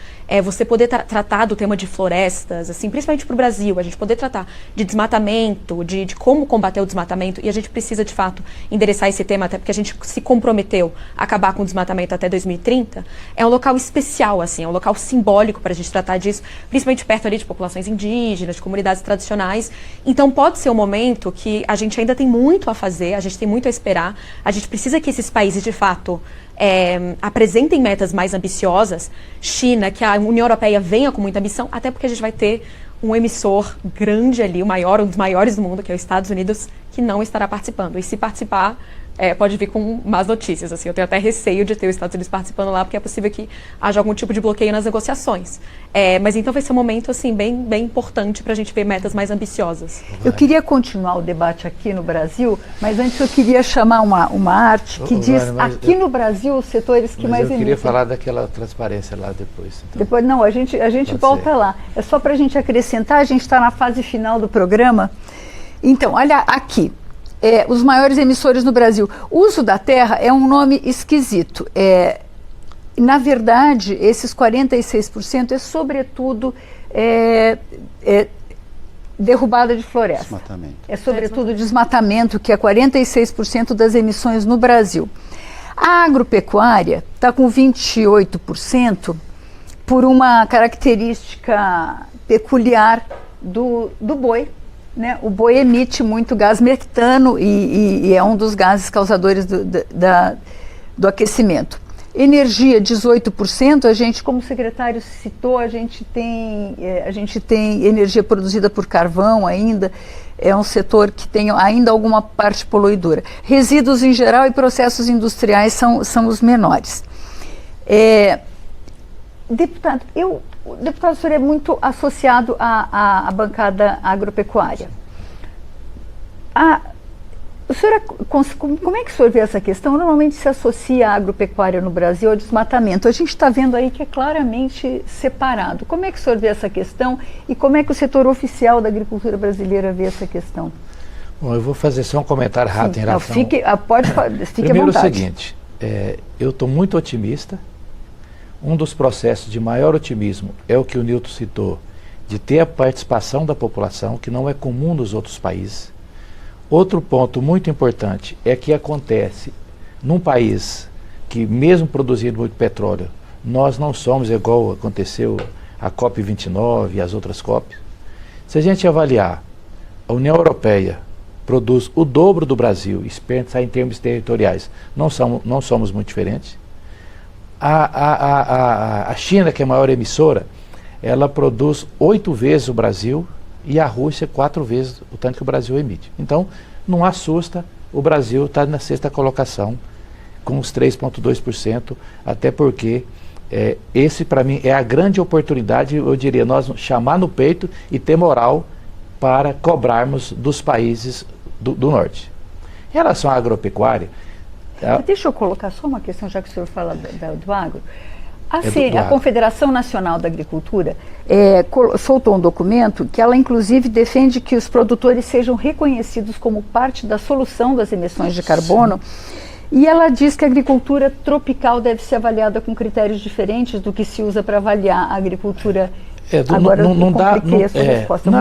você poder tratar do tema de florestas, assim, principalmente para o Brasil, a gente poder tratar de desmatamento, de como combater o desmatamento, e a gente precisa, de fato, endereçar esse tema, até porque a gente se comprometeu a acabar com o desmatamento até 2030, é um local especial, assim, é um local simbólico para a gente tratar disso, principalmente perto ali de populações indígenas, de comunidades tradicionais. Então pode ser um momento que a gente ainda tem muito a fazer, a gente tem muito a esperar, a gente precisa que esses países, de fato, apresentem metas mais ambiciosas. China, que a União Europeia venha com muita ambição, até porque a gente vai ter um emissor grande ali, um dos maiores do mundo, que é os Estados Unidos, que não estará participando. E se participar, pode vir com más notícias. Assim, eu tenho até receio de ter os Estados Unidos participando lá, porque é possível que haja algum tipo de bloqueio nas negociações. Mas então vai ser um momento assim, bem importante para a gente ver metas mais ambiciosas. Eu queria continuar o debate aqui no Brasil, mas antes eu queria chamar uma arte que diz aqui no Brasil os setores que mais emitem. Eu queria falar daquela transparência lá depois. Então. Depois não, a gente volta lá. É só para a gente acrescentar, a gente está na fase final do programa. Então, olha aqui. Os maiores emissores no Brasil. O uso da terra é um nome esquisito. Na verdade, esses 46% é sobretudo derrubada de floresta. Desmatamento. É sobretudo desmatamento, que é 46% das emissões no Brasil. A agropecuária está com 28% por uma característica peculiar do boi. Né? O boi emite muito gás metano e é um dos gases causadores do aquecimento. Energia, 18%, a gente, como o secretário citou, a gente tem energia produzida por carvão ainda, é um setor que tem ainda alguma parte poluidora. Resíduos em geral e processos industriais são os menores. Deputado, o deputado, o senhor é muito associado à bancada agropecuária. Como é que o senhor vê essa questão? Normalmente se associa a agropecuária no Brasil ao desmatamento. A gente está vendo aí que é claramente separado. Como é que o senhor vê essa questão e como é que o setor oficial da agricultura brasileira vê essa questão? Bom, eu vou fazer só um comentário rápido em relação... Fique à vontade. Primeiro, o seguinte, eu estou muito otimista. Um dos processos de maior otimismo é o que o Nilton citou, de ter a participação da população, que não é comum nos outros países. Outro ponto muito importante é que acontece num país que, mesmo produzindo muito petróleo, nós não somos igual aconteceu a COP29 e as outras COPs. Se a gente avaliar, a União Europeia produz o dobro do Brasil, e se pensar em termos territoriais, não somos muito diferentes. A China, que é a maior emissora, ela produz 8 vezes o Brasil e a Rússia 4 vezes o tanto que o Brasil emite. Então, não assusta, o Brasil está na 6ª colocação, com os 3,2%, até porque esse, para mim, é a grande oportunidade, eu diria, nós chamar no peito e ter moral para cobrarmos dos países do norte. Em relação à agropecuária... Deixa eu colocar só uma questão, já que o senhor fala do agro. A Confederação Nacional da Agricultura soltou um documento que ela inclusive defende que os produtores sejam reconhecidos como parte da solução das emissões de carbono. E ela diz que a agricultura tropical deve ser avaliada com critérios diferentes do que se usa para avaliar a agricultura. Agora não dá. Essa resposta,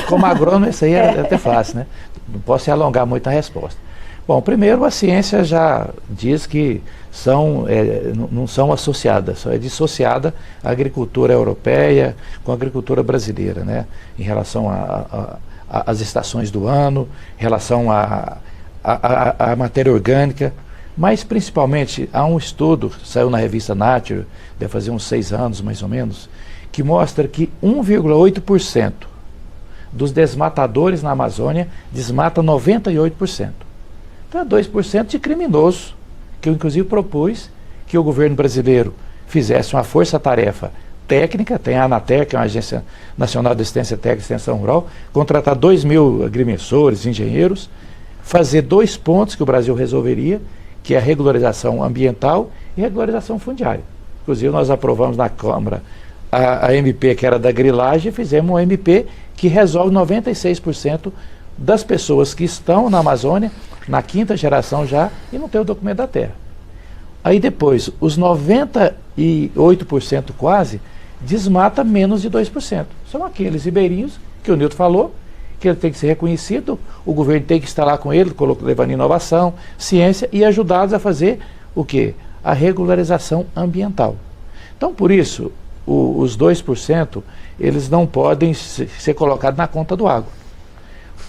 Como agrônomo, isso aí é até fácil, né? Não posso se alongar muito a resposta. Bom, primeiro a ciência já diz que não são associadas, só é dissociada a agricultura europeia com a agricultura brasileira, né? Em relação às estações do ano, em relação à matéria orgânica, mas principalmente há um estudo, saiu na revista Nature, deve fazer uns 6 anos mais ou menos, que mostra que 1,8% dos desmatadores na Amazônia desmata 98%. Então é 2% de criminoso, que eu inclusive propus que o governo brasileiro fizesse uma força-tarefa técnica, tem a ANATER, que é uma Agência Nacional de Assistência Técnica e Extensão Rural, contratar 2.000 agrimensores, engenheiros, fazer 2 pontos que o Brasil resolveria, que é a regularização ambiental e a regularização fundiária. Inclusive nós aprovamos na Câmara a MP que era da grilagem, e fizemos uma MP que resolve 96% das pessoas que estão na Amazônia, na 5ª geração já, e não tem o documento da terra. Aí depois, os 98% quase, desmata menos de 2%. São aqueles ribeirinhos que o Nilton falou, que ele tem que ser reconhecido, o governo tem que estar lá com ele, levando inovação, ciência e ajudá-los a fazer o quê? A regularização ambiental. Então, por isso, os 2%, eles não podem ser colocados na conta do agro.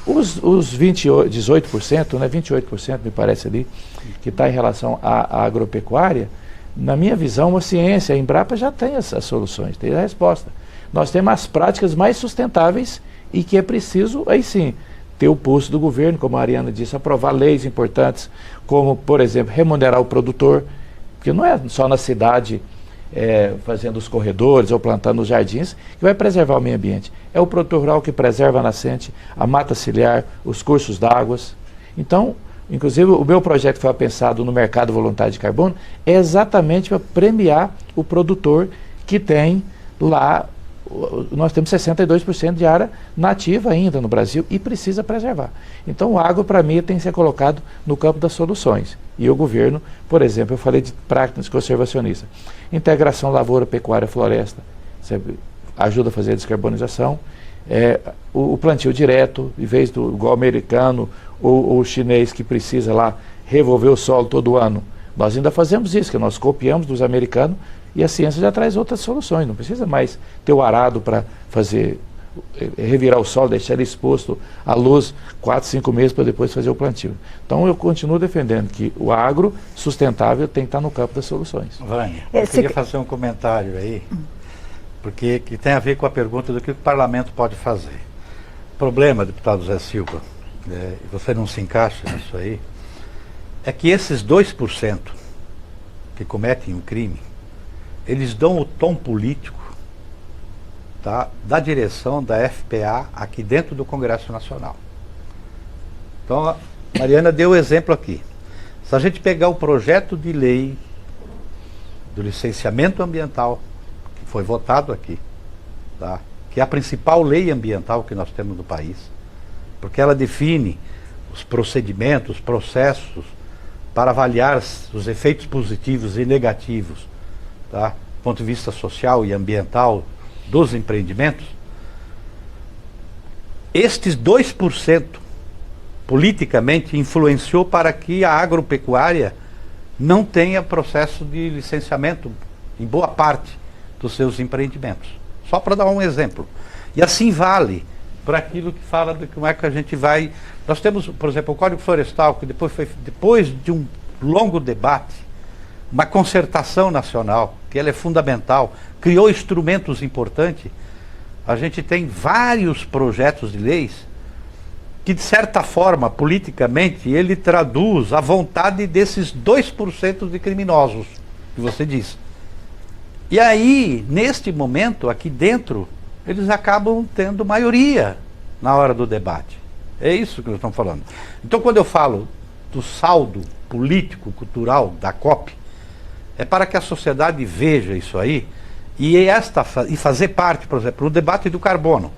Os 18%, né, 28% me parece ali, que está em relação à agropecuária, na minha visão, a ciência, a Embrapa já tem as soluções, tem a resposta. Nós temos as práticas mais sustentáveis e que é preciso, aí sim, ter o pulso do governo, como a Ariana disse, aprovar leis importantes, como, por exemplo, remunerar o produtor, porque não é só na cidade fazendo os corredores ou plantando os jardins que vai preservar o meio ambiente. É o produtor rural que preserva a nascente, a mata ciliar, os cursos d'água. Então, inclusive, o meu projeto que foi pensado no mercado voluntário de carbono é exatamente para premiar o produtor que tem lá. Nós temos 62% de área nativa ainda no Brasil e precisa preservar. Então o agro, para mim, tem que ser colocado no campo das soluções. E o governo, por exemplo, eu falei de práticas conservacionistas. Integração lavoura, pecuária, floresta. Você ajuda a fazer a descarbonização. O plantio direto, em vez do igual americano ou chinês que precisa lá revolver o solo todo ano. Nós ainda fazemos isso, que nós copiamos dos americanos. E a ciência já traz outras soluções, não precisa mais ter o arado para revirar o solo, deixar ele exposto à luz 4, 5 meses para depois fazer o plantio. Então eu continuo defendendo que o agro sustentável tem que estar no campo das soluções. Vânia, eu queria fazer um comentário aí, porque que tem a ver com a pergunta do que o parlamento pode fazer. O problema, deputado Zé Silva, e você não se encaixa nisso aí, é que esses 2% que cometem um crime, eles dão o tom político, tá, da direção da FPA aqui dentro do Congresso Nacional. Então, a Mariana deu o exemplo aqui. Se a gente pegar o projeto de lei do licenciamento ambiental, que foi votado aqui, tá, que é a principal lei ambiental que nós temos no país, porque ela define os procedimentos, os processos para avaliar os efeitos positivos e negativos, tá, do ponto de vista social e ambiental dos empreendimentos, estes 2% politicamente influenciou para que a agropecuária não tenha processo de licenciamento em boa parte dos seus empreendimentos. Só para dar um exemplo. E assim vale para aquilo que fala de como é que a gente vai... Nós temos, por exemplo, o Código Florestal, que depois de um longo debate, uma concertação nacional, que ela é fundamental, criou instrumentos importantes. A gente tem vários projetos de leis que, de certa forma, politicamente, ele traduz a vontade desses 2% de criminosos, que você disse. E aí, neste momento, aqui dentro, eles acabam tendo maioria na hora do debate. É isso que nós estamos falando. Então, quando eu falo do saldo político, cultural da COP, é para que a sociedade veja isso aí e fazer parte, por exemplo, do debate do carbono.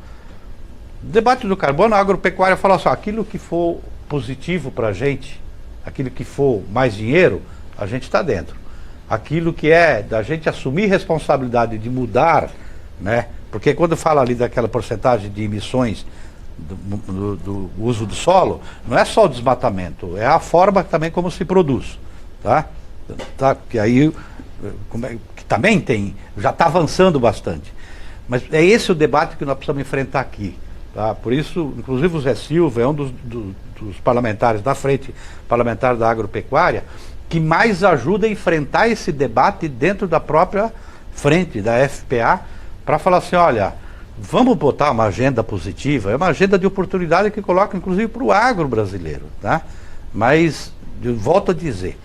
No debate do carbono, a agropecuária fala assim, aquilo que for positivo para a gente, aquilo que for mais dinheiro, a gente está dentro. Aquilo que é da gente assumir responsabilidade de mudar, né? Porque quando fala ali daquela porcentagem de emissões do uso do solo, não é só o desmatamento, é a forma também como se produz, tá? Que aí que também tem, já está avançando bastante. Mas é esse o debate que nós precisamos enfrentar aqui. Tá? Por isso, inclusive o Zé Silva é um dos parlamentares da Frente Parlamentar da Agropecuária que mais ajuda a enfrentar esse debate dentro da própria frente, da FPA, para falar assim, olha, vamos botar uma agenda positiva, é uma agenda de oportunidade que coloca inclusive para o agro brasileiro. Tá? Mas, eu volto a dizer,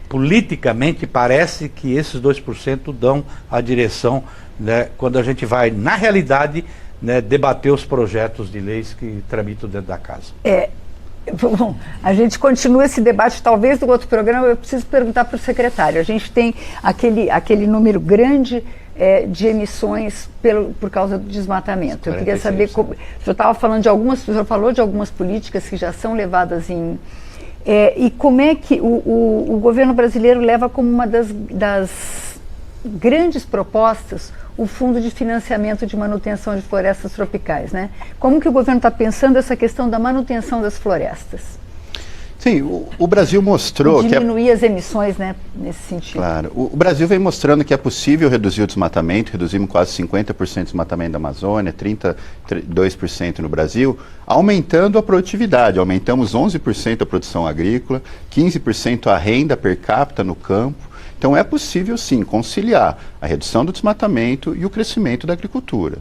politicamente parece que esses 2% dão a direção, né, quando a gente vai, na realidade, né, debater os projetos de leis que tramitam dentro da casa. Bom, a gente continua esse debate, talvez no outro programa. Eu preciso perguntar para o secretário. A gente tem aquele número grande de emissões por causa do desmatamento. Eu queria saber, o senhor estava falando o senhor falou de algumas políticas que já são levadas em... e como é que o governo brasileiro leva como uma das grandes propostas o Fundo de Financiamento de Manutenção de Florestas Tropicais, né? Como que o governo está pensando essa questão da manutenção das florestas? Sim, o Brasil mostrou diminuir as emissões, né, nesse sentido. Claro, o Brasil vem mostrando que é possível reduzir o desmatamento, reduzimos quase 50% do desmatamento da Amazônia, 32% no Brasil, aumentando a produtividade, aumentamos 11% a produção agrícola, 15% a renda per capita no campo. Então é possível sim conciliar a redução do desmatamento e o crescimento da agricultura.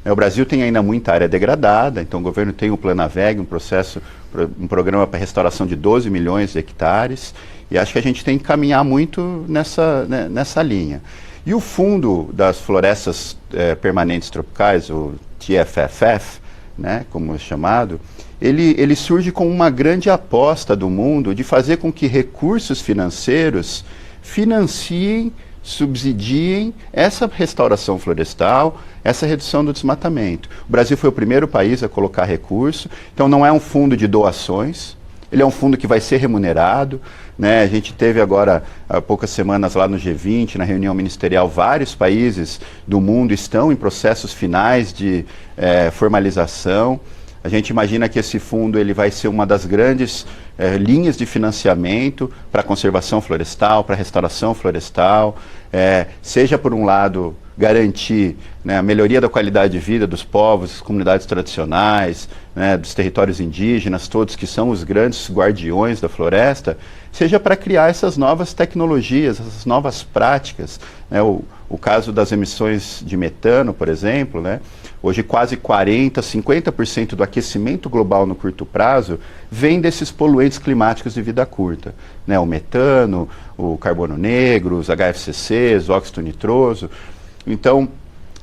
O Brasil tem ainda muita área degradada, então o governo tem o Planaveg, um programa para restauração de 12 milhões de hectares, e acho que a gente tem que caminhar muito nessa linha. E o Fundo das Florestas Permanentes Tropicais, o TFFF, né, como é chamado, ele surge como uma grande aposta do mundo de fazer com que recursos financeiros financiem, subsidiem essa restauração florestal, essa redução do desmatamento. O Brasil foi o primeiro país a colocar recurso, então não é um fundo de doações, ele é um fundo que vai ser remunerado, né? A gente teve agora, há poucas semanas lá no G20, na reunião ministerial, vários países do mundo estão em processos finais de formalização. A gente imagina que esse fundo ele vai ser uma das grandes linhas de financiamento para a conservação florestal, para a restauração florestal, seja por um lado garantir, né, a melhoria da qualidade de vida dos povos, das comunidades tradicionais, né, dos territórios indígenas, todos que são os grandes guardiões da floresta, seja para criar essas novas tecnologias, essas novas práticas, né, o caso das emissões de metano, por exemplo, né, hoje quase 50% do aquecimento global no curto prazo vem desses poluentes climáticos de vida curta, né, o metano, o carbono negro, os HFCCs, o óxido nitroso. Então,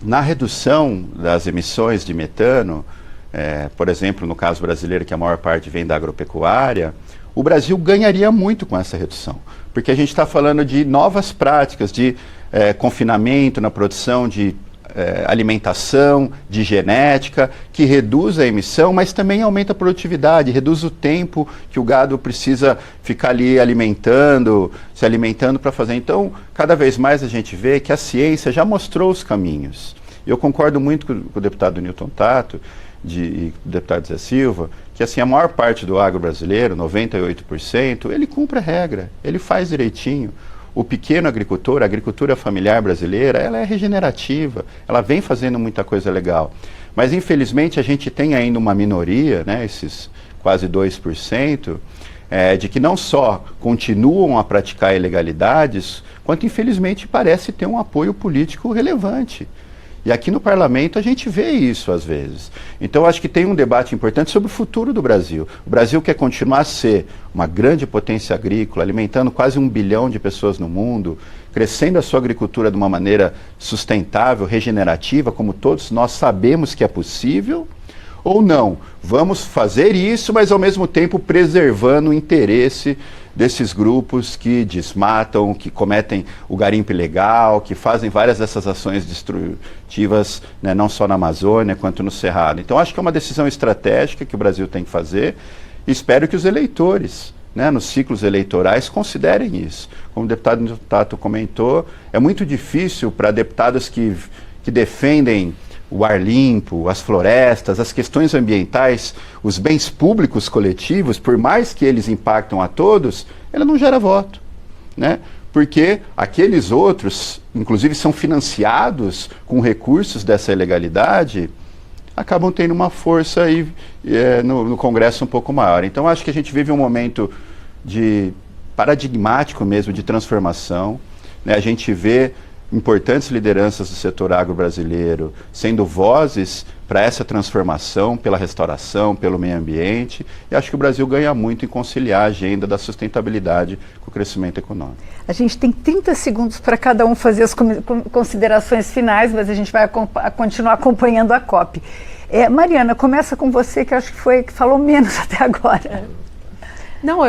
na redução das emissões de metano, por exemplo, no caso brasileiro, que a maior parte vem da agropecuária, o Brasil ganharia muito com essa redução, porque a gente está falando de novas práticas de confinamento na produção de alimentação, de genética, que reduz a emissão, mas também aumenta a produtividade, reduz o tempo que o gado precisa ficar ali se alimentando para fazer. Então, cada vez mais a gente vê que a ciência já mostrou os caminhos. Eu concordo muito com o deputado Newton Tato e o deputado Zé Silva, que assim, a maior parte do agro brasileiro, 98%, ele cumpre a regra, ele faz direitinho. O pequeno agricultor, a agricultura familiar brasileira, ela é regenerativa, ela vem fazendo muita coisa legal. Mas, infelizmente, a gente tem ainda uma minoria, né, esses quase 2%, de que não só continuam a praticar ilegalidades, quanto, infelizmente, parece ter um apoio político relevante. E aqui no parlamento a gente vê isso às vezes. Então acho que tem um debate importante sobre o futuro do Brasil. O Brasil quer continuar a ser uma grande potência agrícola, alimentando quase 1 bilhão de pessoas no mundo, crescendo a sua agricultura de uma maneira sustentável, regenerativa, como todos nós sabemos que é possível, ou não? Vamos fazer isso, mas ao mesmo tempo preservando o interesse desses grupos que desmatam, que cometem o garimpo ilegal, que fazem várias dessas ações destrutivas, né, não só na Amazônia, quanto no Cerrado. Então, acho que é uma decisão estratégica que o Brasil tem que fazer. Espero que os eleitores né, nos ciclos eleitorais, considerem isso. Como o deputado Tato comentou, é muito difícil para deputados que defendem o ar limpo, as florestas, as questões ambientais, os bens públicos coletivos, por mais que eles impactam a todos, ele não gera voto, né? Porque aqueles outros, inclusive são financiados com recursos dessa ilegalidade, acabam tendo uma força aí, no Congresso um pouco maior. Então acho que a gente vive um momento paradigmático mesmo de transformação, né? A gente vê importantes lideranças do setor agro brasileiro sendo vozes para essa transformação, pela restauração, pelo meio ambiente, e acho que o Brasil ganha muito em conciliar a agenda da sustentabilidade com o crescimento econômico. A gente tem 30 segundos para cada um fazer as considerações finais, mas a gente vai continuar acompanhando a COP. Mariana, começa com você, que acho que foi que falou menos até agora. Não,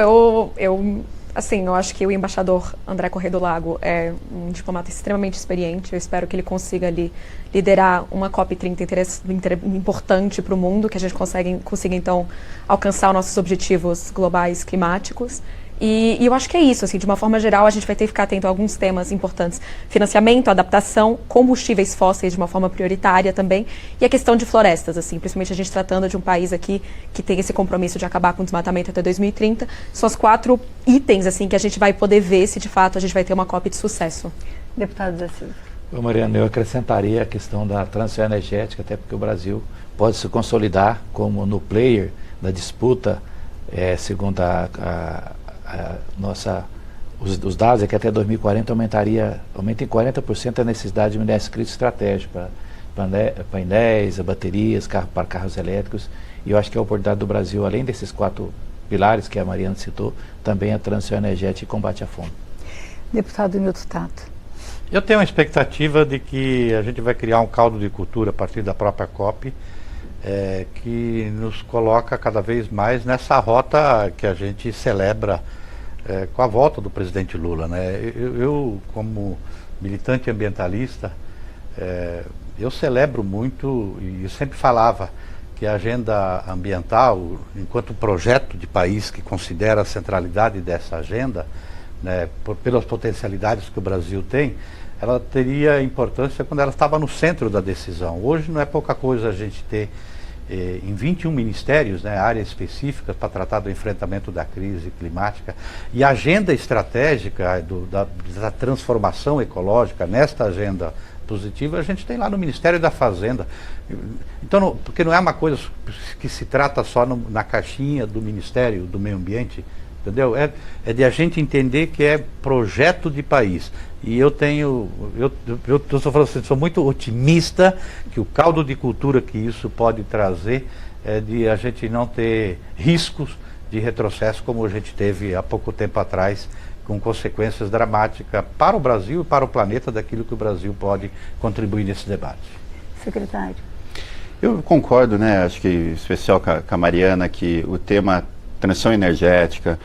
assim, eu acho que o embaixador André Corrêa do Lago é um diplomata extremamente experiente. Eu espero que ele consiga ali liderar uma COP30 importante para o mundo, que a gente consiga então alcançar os nossos objetivos globais climáticos. E eu acho que é isso, assim, de uma forma geral, a gente vai ter que ficar atento a alguns temas importantes. Financiamento, adaptação, combustíveis fósseis de uma forma prioritária também, e a questão de florestas, assim, principalmente a gente tratando de um país aqui que tem esse compromisso de acabar com o desmatamento até 2030. São os 4 itens, assim, que a gente vai poder ver se de fato a gente vai ter uma COP de sucesso. Deputado Zé Silva. Mariana, eu acrescentaria a questão da transição energética, até porque o Brasil pode se consolidar como no player da disputa, segundo os dados é que até 2040 aumenta em 40% a necessidade de minério crítico estratégico para painéis, baterias, para carros elétricos. E eu acho que a oportunidade do Brasil, além desses 4 pilares que a Mariana citou, também a transição energética e combate à fome. Deputado Nilton Tato. Eu tenho uma expectativa de que a gente vai criar um caldo de cultura a partir da própria COP, que nos coloca cada vez mais nessa rota que a gente celebra com a volta do presidente Lula, né? Eu como militante ambientalista, eu celebro muito, e eu sempre falava que a agenda ambiental, enquanto projeto de país que considera a centralidade dessa agenda, né, pelas potencialidades que o Brasil tem, ela teria importância quando ela estava no centro da decisão. Hoje não é pouca coisa a gente ter em 21 ministérios, né, áreas específicas para tratar do enfrentamento da crise climática, e a agenda estratégica da transformação ecológica, nesta agenda positiva, a gente tem lá no Ministério da Fazenda. Então, porque não é uma coisa que se trata só na caixinha do Ministério do Meio Ambiente, entendeu? É de a gente entender que é projeto de país. E eu estou falando assim, sou muito otimista que o caldo de cultura que isso pode trazer é de a gente não ter riscos de retrocesso como a gente teve há pouco tempo atrás, com consequências dramáticas para o Brasil e para o planeta daquilo que o Brasil pode contribuir nesse debate. Secretário. Eu concordo, né, acho que em especial com a Mariana, que o tema transição energética,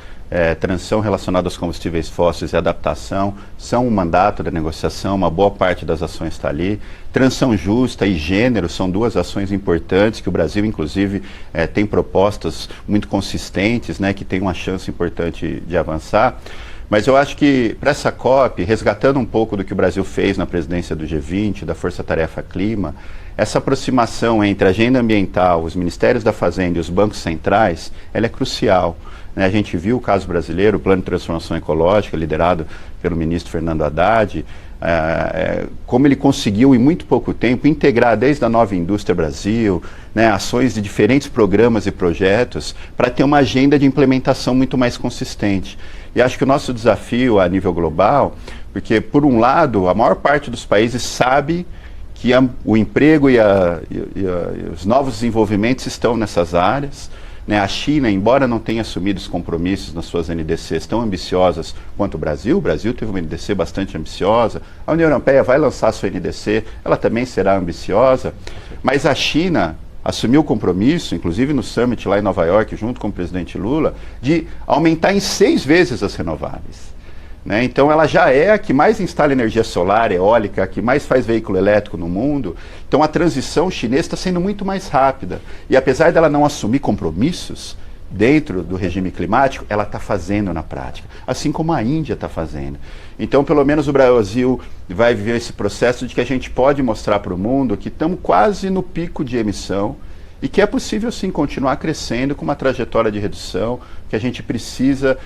transição relacionada aos combustíveis fósseis e adaptação são um mandato da negociação, uma boa parte das ações está ali. Transição justa e gênero são 2 ações importantes que o Brasil, inclusive, tem propostas muito consistentes, né, que tem uma chance importante de avançar. Mas eu acho que para essa COP, resgatando um pouco do que o Brasil fez na presidência do G20, da Força Tarefa Clima, essa aproximação entre a agenda ambiental, os ministérios da Fazenda e os bancos centrais, ela é crucial. A gente viu o caso brasileiro, o Plano de Transformação Ecológica, liderado pelo ministro Fernando Haddad, como ele conseguiu em muito pouco tempo integrar desde a Nova Indústria Brasil, né, ações de diferentes programas e projetos para ter uma agenda de implementação muito mais consistente. E acho que o nosso desafio a nível global, porque por um lado a maior parte dos países sabe que o emprego e os novos desenvolvimentos estão nessas áreas, né? A China, embora não tenha assumido os compromissos nas suas NDCs tão ambiciosas quanto o Brasil teve uma NDC bastante ambiciosa, a União Europeia vai lançar sua NDC, ela também será ambiciosa, mas a China assumiu o compromisso, inclusive no Summit lá em Nova York, junto com o presidente Lula, de aumentar em 6 vezes as renováveis. Né? Então ela já é a que mais instala energia solar, eólica, a que mais faz veículo elétrico no mundo. Então a transição chinesa está sendo muito mais rápida. E apesar dela não assumir compromissos, dentro do regime climático, ela está fazendo na prática, assim como a Índia está fazendo. Então, pelo menos o Brasil vai viver esse processo de que a gente pode mostrar para o mundo que estamos quase no pico de emissão e que é possível sim continuar crescendo com uma trajetória de redução, que a gente precisa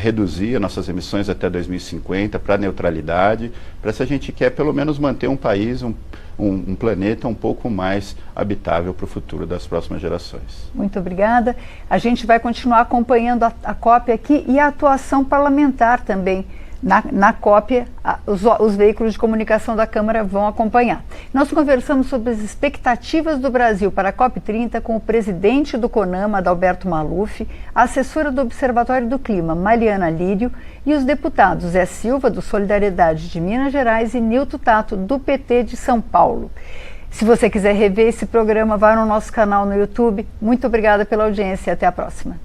reduzir as nossas emissões até 2050 para a neutralidade, para se a gente quer pelo menos manter um país, um planeta um pouco mais habitável para o futuro das próximas gerações. Muito obrigada. A gente vai continuar acompanhando a COP aqui e a atuação parlamentar também. Na COP, os veículos de comunicação da Câmara vão acompanhar. Nós conversamos sobre as expectativas do Brasil para a COP30 com o presidente do CONAMA, Adalberto Maluf, a assessora do Observatório do Clima, Mariana Lírio, e os deputados Zé Silva, do Solidariedade de Minas Gerais, e Nilton Tato, do PT de São Paulo. Se você quiser rever esse programa, vá no nosso canal no YouTube. Muito obrigada pela audiência e até a próxima.